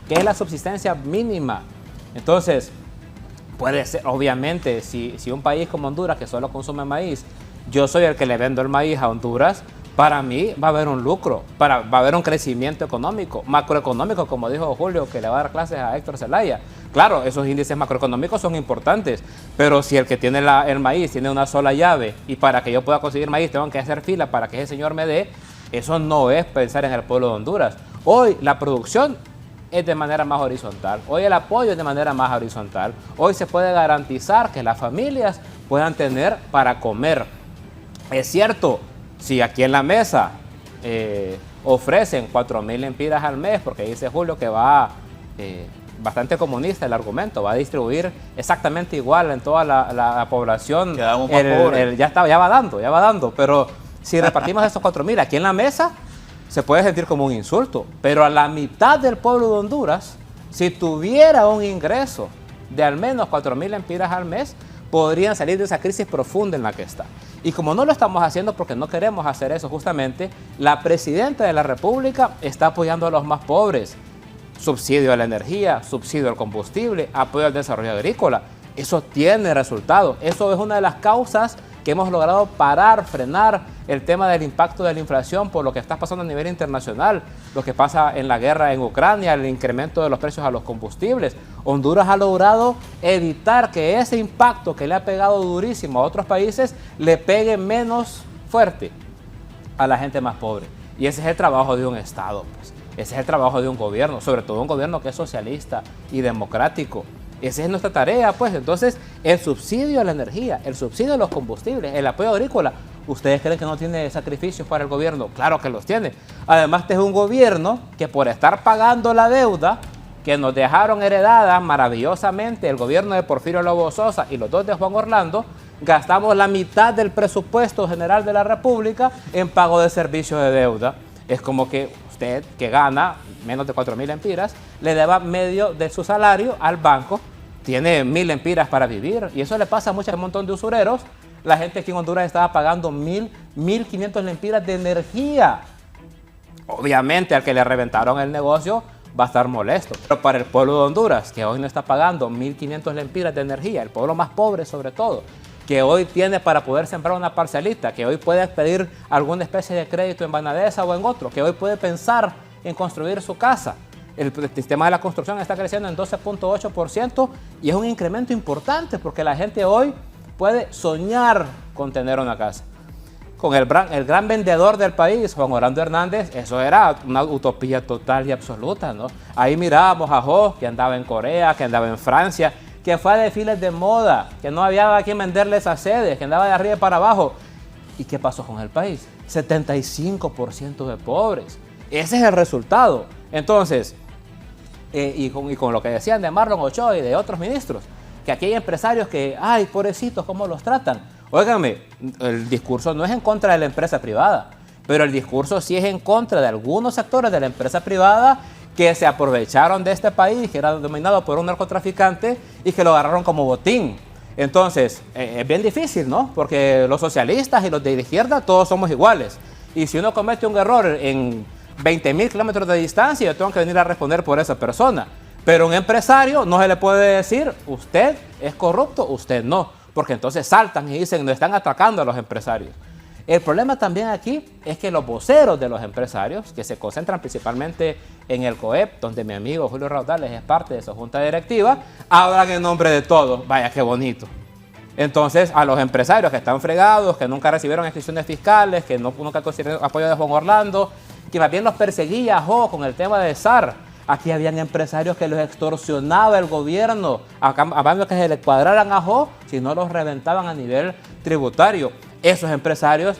que es la subsistencia mínima. Entonces, puede ser, obviamente, si un país como Honduras, que solo consume maíz, yo soy el que le vendo el maíz a Honduras, para mí va a haber un lucro, va a haber un crecimiento económico, macroeconómico, como dijo Julio, que le va a dar clases a Héctor Zelaya. Claro, esos índices macroeconómicos son importantes, pero si el que tiene el maíz tiene una sola llave y para que yo pueda conseguir maíz tengo que hacer fila para que ese señor me dé, eso no es pensar en el pueblo de Honduras. Hoy la producción es de manera más horizontal, hoy el apoyo es de manera más horizontal, hoy se puede garantizar que las familias puedan tener para comer. Es cierto, si aquí en la mesa ofrecen 4,000 lempiras al mes, porque dice Julio que va bastante comunista el argumento, va a distribuir exactamente igual en toda la población. Quedamos más pobres. Ya va dando, pero si repartimos esos 4,000 aquí en la mesa, se puede sentir como un insulto, pero a la mitad del pueblo de Honduras, si tuviera un ingreso de al menos 4,000 lempiras al mes, podrían salir de esa crisis profunda en la que está. Y como no lo estamos haciendo porque no queremos hacer eso justamente, la presidenta de la República está apoyando a los más pobres. Subsidio a la energía, subsidio al combustible, apoyo al desarrollo agrícola. Eso tiene resultados. Eso es una de las causas que hemos logrado frenar el tema del impacto de la inflación por lo que está pasando a nivel internacional, lo que pasa en la guerra en Ucrania, el incremento de los precios a los combustibles. Honduras ha logrado evitar que ese impacto que le ha pegado durísimo a otros países le pegue menos fuerte a la gente más pobre. Y ese es el trabajo de un Estado, pues. Ese es el trabajo de un gobierno, sobre todo un gobierno que es socialista y democrático. Esa es nuestra tarea, pues. Entonces, el subsidio a la energía, el subsidio a los combustibles, el apoyo agrícola, ¿ustedes creen que no tiene sacrificios para el gobierno? Claro que los tiene. Además, este es un gobierno que por estar pagando la deuda que nos dejaron heredada maravillosamente el gobierno de Porfirio Lobo Sosa y los dos de Juan Orlando, gastamos la mitad del presupuesto general de la República en pago de servicios de deuda. Es como que usted, que gana menos de 4.000 lempiras, le deba medio de su salario al banco, tiene 1.000 lempiras para vivir, y eso le pasa a un montón de usureros. La gente aquí en Honduras estaba pagando 1.500 lempiras de energía. Obviamente, al que le reventaron el negocio va a estar molesto. Pero para el pueblo de Honduras, que hoy no está pagando 1.500 lempiras de energía, el pueblo más pobre sobre todo, que hoy tiene para poder sembrar una parcelita, que hoy puede pedir alguna especie de crédito en Banadesa o en otro, que hoy puede pensar en construir su casa. El sistema de la construcción está creciendo en 12.8% y es un incremento importante porque la gente hoy puede soñar con tener una casa. Con el gran vendedor del país, Juan Orlando Hernández, eso era una utopía total y absoluta, ¿no? Ahí mirábamos a Jo, que andaba en Corea, que andaba en Francia, que fue a desfiles de moda, que no había a quien venderle esas sedes, que andaba de arriba para abajo. ¿Y qué pasó con el país? 75% de pobres. Ese es el resultado. Entonces, y con lo que decían de Marlon Ochoa y de otros ministros, que aquí hay empresarios que, ay, pobrecitos, ¿cómo los tratan? Óigame, el discurso no es en contra de la empresa privada, pero el discurso sí es en contra de algunos sectores de la empresa privada que se aprovecharon de este país, que era dominado por un narcotraficante y que lo agarraron como botín. Entonces, es bien difícil, ¿no? Porque los socialistas y los de la izquierda todos somos iguales. Y si uno comete un error en 20.000 kilómetros de distancia, yo tengo que venir a responder por esa persona. Pero un empresario no se le puede decir, usted es corrupto, usted no. Porque entonces saltan y dicen, nos están atacando a los empresarios. El problema también aquí es que los voceros de los empresarios, que se concentran principalmente en el COEP, donde mi amigo Julio Raudales es parte de su junta directiva, hablan en nombre de todos. Vaya, qué bonito. Entonces, a los empresarios que están fregados, que nunca recibieron inscripciones fiscales, que nunca consiguieron apoyo de Juan Orlando, que más bien los perseguía con el tema de SAR. Aquí habían empresarios que los extorsionaba el gobierno a cambio que se le cuadraran a Jo, si no los reventaban a nivel tributario. Esos empresarios,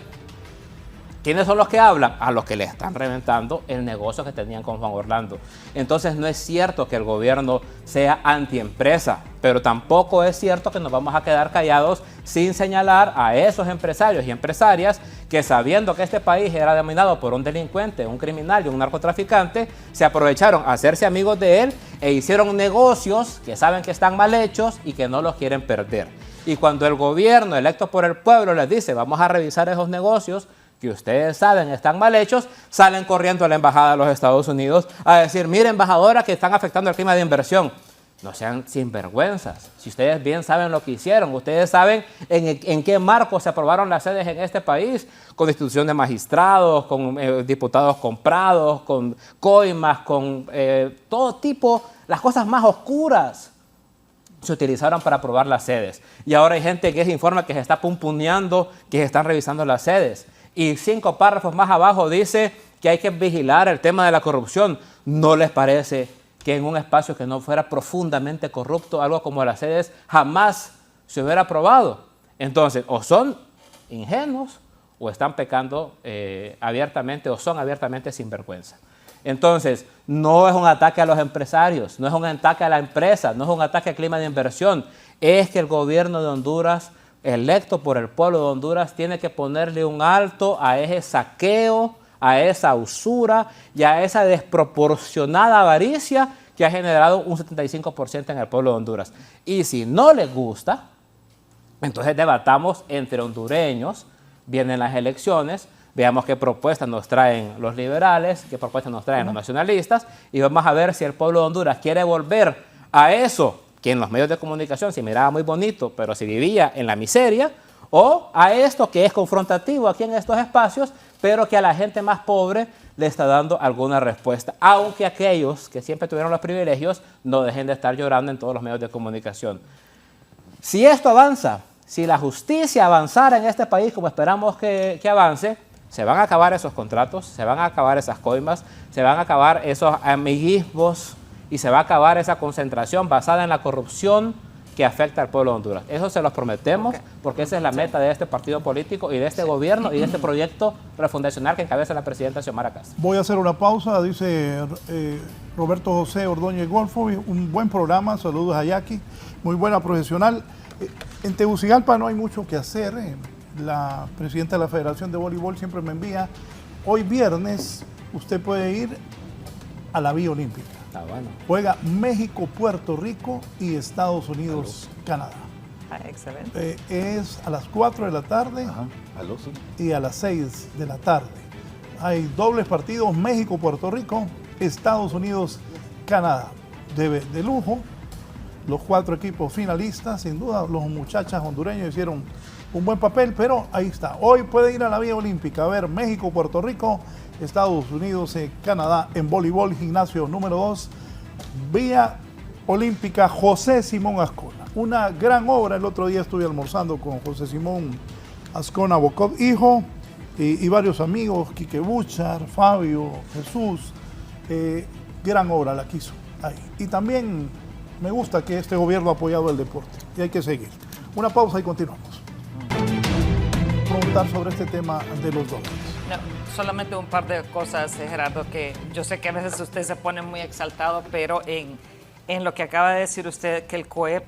¿quiénes son los que hablan? A los que le están reventando el negocio que tenían con Juan Orlando. Entonces no es cierto que el gobierno sea antiempresa, pero tampoco es cierto que nos vamos a quedar callados sin señalar a esos empresarios y empresarias que, sabiendo que este país era dominado por un delincuente, un criminal y un narcotraficante, se aprovecharon a hacerse amigos de él e hicieron negocios que saben que están mal hechos y que no los quieren perder. Y cuando el gobierno electo por el pueblo les dice, vamos a revisar esos negocios que ustedes saben están mal hechos, salen corriendo a la embajada de los Estados Unidos a decir, mire, embajadora, que están afectando el clima de inversión. No sean sinvergüenzas. Si ustedes bien saben lo que hicieron, ustedes saben en qué marco se aprobaron las sedes en este país, con institución de magistrados, con diputados comprados, con coimas, con todo tipo, las cosas más oscuras se utilizaron para aprobar las sedes. Y ahora hay gente que se informa que se está pumpuneando, que se están revisando las sedes. Y 5 párrafos más abajo dice que hay que vigilar el tema de la corrupción. ¿No les parece que en un espacio que no fuera profundamente corrupto, algo como las sedes, jamás se hubiera aprobado? Entonces, o son ingenuos o están pecando abiertamente o son abiertamente sinvergüenza. Entonces, no es un ataque a los empresarios, no es un ataque a la empresa, no es un ataque al clima de inversión. Es que el gobierno de Honduras, electo por el pueblo de Honduras, tiene que ponerle un alto a ese saqueo, a esa usura y a esa desproporcionada avaricia que ha generado un 75% en el pueblo de Honduras. Y si no les gusta, entonces debatamos entre hondureños, vienen las elecciones, veamos qué propuestas nos traen los liberales, qué propuestas nos traen los nacionalistas, y vamos a ver si el pueblo de Honduras quiere volver a eso que en los medios de comunicación se miraba muy bonito, pero se vivía en la miseria, o a esto que es confrontativo aquí en estos espacios, pero que a la gente más pobre le está dando alguna respuesta, aunque aquellos que siempre tuvieron los privilegios no dejen de estar llorando en todos los medios de comunicación. Si esto avanza, si la justicia avanzara en este país como esperamos que avance, Se van a acabar esos contratos, se van a acabar esas coimas, se van a acabar esos amiguismos y se va a acabar esa concentración basada en la corrupción que afecta al pueblo de Honduras. Eso se los prometemos, porque esa es la meta de este partido político y de este gobierno y de este proyecto refundacional que encabeza la presidenta Xiomara Castro. Voy a hacer una pausa, dice Roberto José Ordóñez Golfo, un buen programa, saludos a Jackie, muy buena profesional. En Tegucigalpa no hay mucho que hacer, la presidenta de la Federación de Voleibol siempre me envía, hoy viernes usted puede ir a la Vía Olímpica. Ah, bueno. Juega México, Puerto Rico y Estados Unidos, Canadá. Ah, excelente. Es a las 4 de la tarde Ajá, aló, sí. y a las 6 de la tarde. Hay dobles partidos, México, Puerto Rico, Estados Unidos, Canadá. De lujo, los 4 equipos finalistas, sin duda los muchachas hondureños hicieron un buen papel, pero ahí está. Hoy puede ir a la Vía Olímpica a ver México, Puerto Rico, Estados Unidos, Canadá en voleibol, gimnasio número 2, Vía Olímpica José Simón Ascona. Una gran obra, el otro día estuve almorzando con José Simón Ascona Bocov, hijo, y varios amigos, Quique Buchar, Fabio, Jesús, gran obra la quiso ahí. Y también me gusta que este gobierno ha apoyado el deporte y hay que seguir. Una pausa y continuamos. Preguntar sobre este tema de los dólares. No, solamente un par de cosas, Gerardo, que yo sé que a veces usted se pone muy exaltado, pero en lo que acaba de decir usted, que el COEP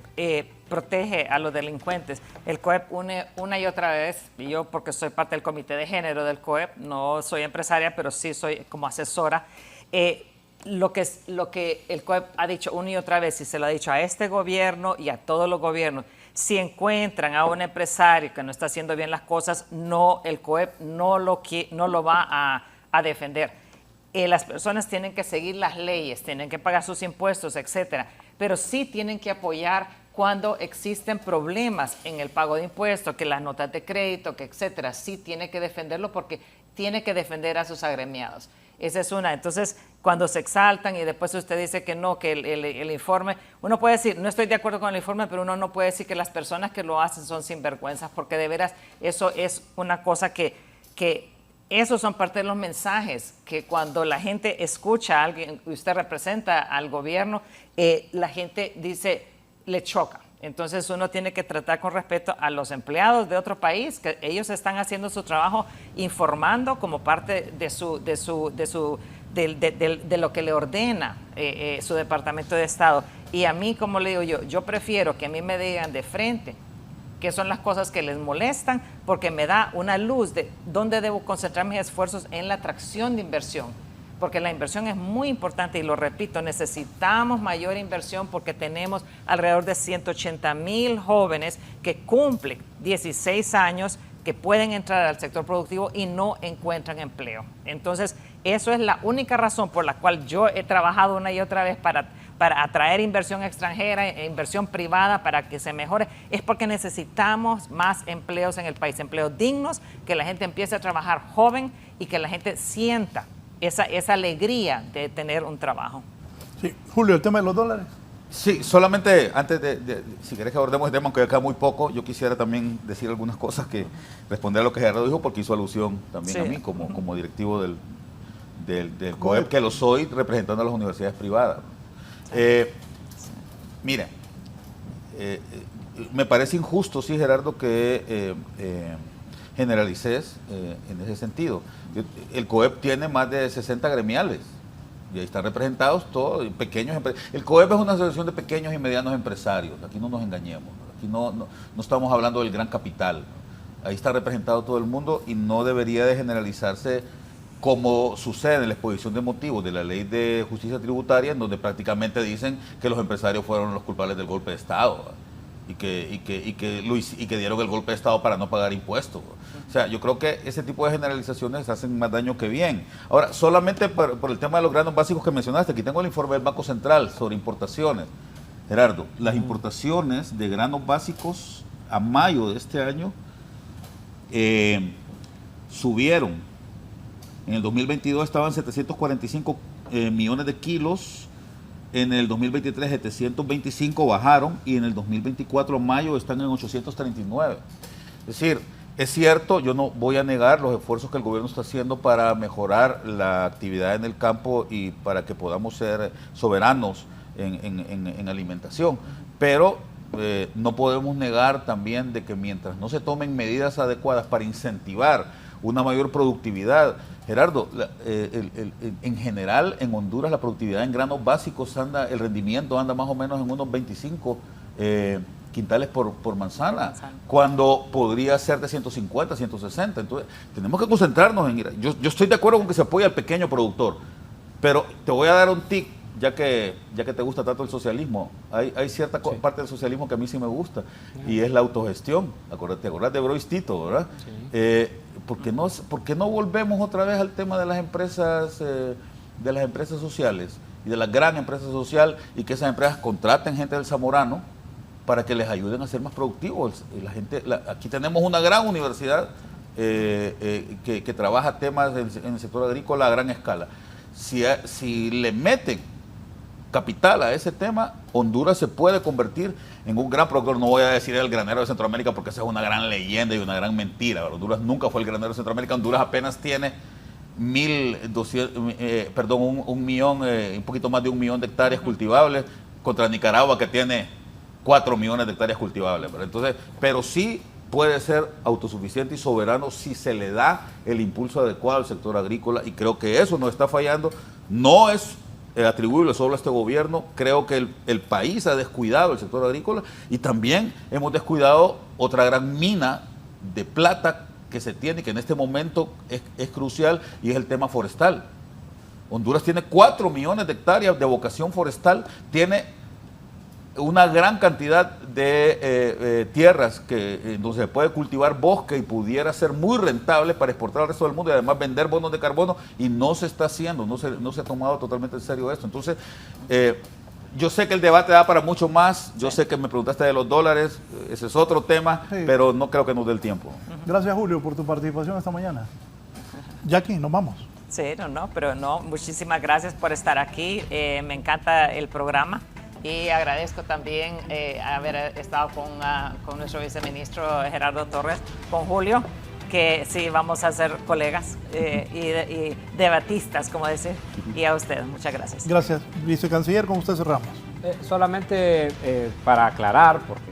protege a los delincuentes. El COEP una y otra vez, y yo porque soy parte del comité de género del COEP, no soy empresaria, pero sí soy como asesora, lo que el COEP ha dicho una y otra vez, y se lo ha dicho a este gobierno y a todos los gobiernos, si encuentran a un empresario que no está haciendo bien las cosas, el COEP no lo va a defender. Las personas tienen que seguir las leyes, tienen que pagar sus impuestos, etcétera, pero sí tienen que apoyar cuando existen problemas en el pago de impuestos, que las notas de crédito, que etcétera. Sí tiene que defenderlo porque tiene que defender a sus agremiados. Esa es una. Entonces, cuando se exaltan y después usted dice que no, que el informe, uno puede decir, no estoy de acuerdo con el informe, pero uno no puede decir que las personas que lo hacen son sinvergüenzas, porque de veras eso es una cosa que esos son parte de los mensajes, que cuando la gente escucha a alguien, usted representa al gobierno, la gente dice, le choca. Entonces uno tiene que tratar con respeto a los empleados de otro país, que ellos están haciendo su trabajo informando como parte de lo que le ordena su Departamento de Estado. Y a mí, como le digo yo prefiero que a mí me digan de frente qué son las cosas que les molestan, porque me da una luz de dónde debo concentrar mis esfuerzos en la atracción de inversión. Porque la inversión es muy importante y lo repito, necesitamos mayor inversión porque tenemos alrededor de 180,000 jóvenes que cumplen 16 años, que pueden entrar al sector productivo y no encuentran empleo. Entonces, eso es la única razón por la cual yo he trabajado una y otra vez para atraer inversión extranjera e inversión privada para que se mejore, es porque necesitamos más empleos en el país, empleos dignos, que la gente empiece a trabajar joven y que la gente sienta esa alegría de tener un trabajo. Sí, Julio, el tema de los dólares. Sí, solamente antes si querés que abordemos el tema, aunque acá muy poco, yo quisiera también decir algunas cosas que responder a lo que Gerardo dijo, porque hizo alusión también a mí como directivo del COEP, que lo soy representando a las universidades privadas. Mira, me parece injusto, sí, Gerardo, que generalices en ese sentido. El COEP tiene más de 60 gremiales y ahí están representados todos, pequeños empresarios. El COEP es una asociación de pequeños y medianos empresarios, aquí no nos engañemos, aquí no estamos hablando del gran capital. Ahí está representado todo el mundo y no debería de generalizarse como sucede en la exposición de motivos de la Ley de Justicia Tributaria, en donde prácticamente dicen que los empresarios fueron los culpables del golpe de Estado y que dieron el golpe de Estado para no pagar impuestos. O sea, yo creo que ese tipo de generalizaciones hacen más daño que bien. Ahora, solamente por el tema de los granos básicos que mencionaste, aquí tengo el informe del Banco Central sobre importaciones. Gerardo, las importaciones de granos básicos a mayo de este año subieron. En el 2022 estaban 745 millones de kilos, en el 2023 725 bajaron y en el 2024 mayo están en 839. Es decir, Es cierto, yo no voy a negar los esfuerzos que el gobierno está haciendo para mejorar la actividad en el campo y para que podamos ser soberanos en alimentación, pero no podemos negar también de que mientras no se tomen medidas adecuadas para incentivar una mayor productividad, Gerardo, en general en Honduras la productividad en granos básicos el rendimiento anda más o menos en unos 25 quintales por manzana, cuando podría ser de 150, 160. Entonces, tenemos que concentrarnos en ir. Yo estoy de acuerdo con que se apoye al pequeño productor, pero te voy a dar un tic, ya que te gusta tanto el socialismo. Hay cierta parte del socialismo que a mí sí me gusta, y es la autogestión. ¿Te acordás de Brois Tito, verdad? Sí. ¿Por qué no volvemos otra vez al tema de las empresas sociales y de la gran empresa social, y que esas empresas contraten gente del Zamorano para que les ayuden a ser más productivos? Aquí tenemos una gran universidad que trabaja temas en el sector agrícola a gran escala. Si le meten capital a ese tema, Honduras se puede convertir en un gran productor. No voy a decir el granero de Centroamérica, porque esa es una gran leyenda y una gran mentira. Honduras nunca fue el granero de Centroamérica. Honduras apenas tiene un poquito más de 1 millón de hectáreas cultivables, contra Nicaragua, que tiene 4 millones de hectáreas cultivables. Entonces, pero sí puede ser autosuficiente y soberano si se le da el impulso adecuado al sector agrícola, y creo que eso no está fallando. No es atribuible solo a este gobierno. Creo que el país ha descuidado el sector agrícola, y también hemos descuidado otra gran mina de plata que se tiene, que en este momento es crucial, y es el tema forestal. Honduras tiene 4 millones de hectáreas de vocación forestal, tiene una gran cantidad de tierras donde se puede cultivar bosque y pudiera ser muy rentable para exportar al resto del mundo, y además vender bonos de carbono, y no se está haciendo, no se ha tomado totalmente en serio esto. Entonces, yo sé que el debate da para mucho más. Yo sé que me preguntaste de los dólares, ese es otro tema, sí, pero no creo que nos dé el tiempo. Gracias, Julio, por tu participación esta mañana. Jackie, nos vamos. Sí, muchísimas gracias por estar aquí. Me encanta el programa. Y agradezco también haber estado con nuestro viceministro Gerardo Torres, con Julio, que sí, vamos a ser colegas y debatistas, como decir, y a ustedes. Muchas gracias. Gracias. Vicecanciller, con usted cerramos. Solamente para aclarar, porque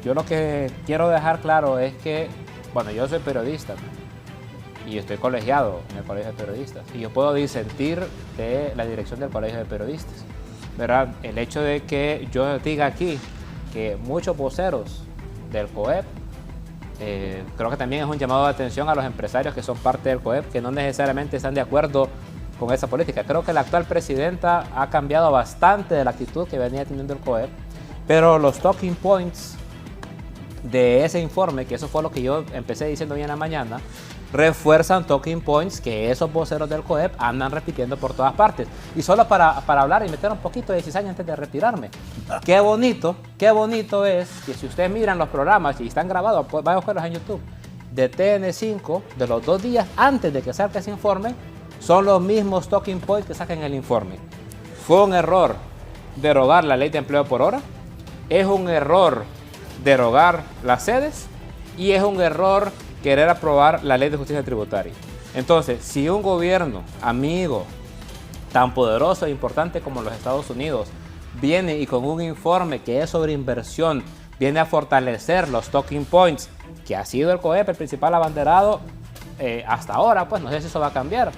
yo lo que quiero dejar claro es que, bueno, yo soy periodista, ¿no? Y estoy colegiado en el Colegio de Periodistas, y yo puedo disentir de la dirección del Colegio de Periodistas, ¿verdad? El hecho de que yo diga aquí que muchos voceros del COEP, creo que también es un llamado de atención a los empresarios que son parte del COEP, que no necesariamente están de acuerdo con esa política. Creo que la actual presidenta ha cambiado bastante de la actitud que venía teniendo el COEP, pero los talking points de ese informe, que eso fue lo que yo empecé diciendo hoy en la mañana, refuerzan talking points que esos voceros del COEP andan repitiendo por todas partes. Y solo para hablar y meter un poquito de cizaña antes de retirarme. Qué bonito es que si ustedes miran los programas y están grabados, pues vayan a buscarlos en YouTube, de TN5, de los 2 días antes de que salga ese informe, son los mismos talking points que sacan el informe. Fue un error derogar la ley de empleo por hora, es un error derogar las sedes, y es un error querer aprobar la ley de justicia tributaria. Entonces, si un gobierno amigo tan poderoso e importante como los Estados Unidos viene y con un informe que es sobre inversión, viene a fortalecer los talking points, que ha sido el COEP el principal abanderado hasta ahora, pues no sé si eso va a cambiar,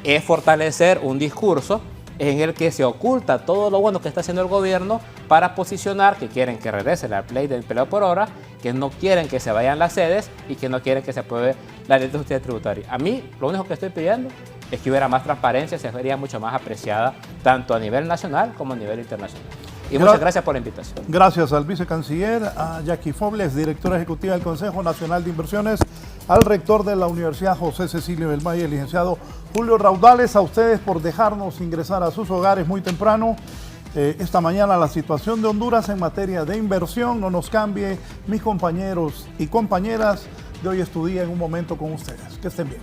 es fortalecer un discurso en el que se oculta todo lo bueno que está haciendo el gobierno para posicionar que quieren que regrese la ley de empleo por hora, que no quieren que se vayan las sedes y que no quieren que se apruebe la ley de justicia tributaria. A mí lo único que estoy pidiendo es que hubiera más transparencia, se vería mucho más apreciada tanto a nivel nacional como a nivel internacional. Y muchas gracias por la invitación. Gracias al vicecanciller, a Jackie Fobles, directora ejecutiva del Consejo Nacional de Inversiones, al rector de la Universidad José Cecilio del Valle, el licenciado Julio Raudales, a ustedes por dejarnos ingresar a sus hogares muy temprano. Esta mañana la situación de Honduras en materia de inversión. No nos cambie, mis compañeros y compañeras, de hoy estudié en un momento con ustedes. Que estén bien.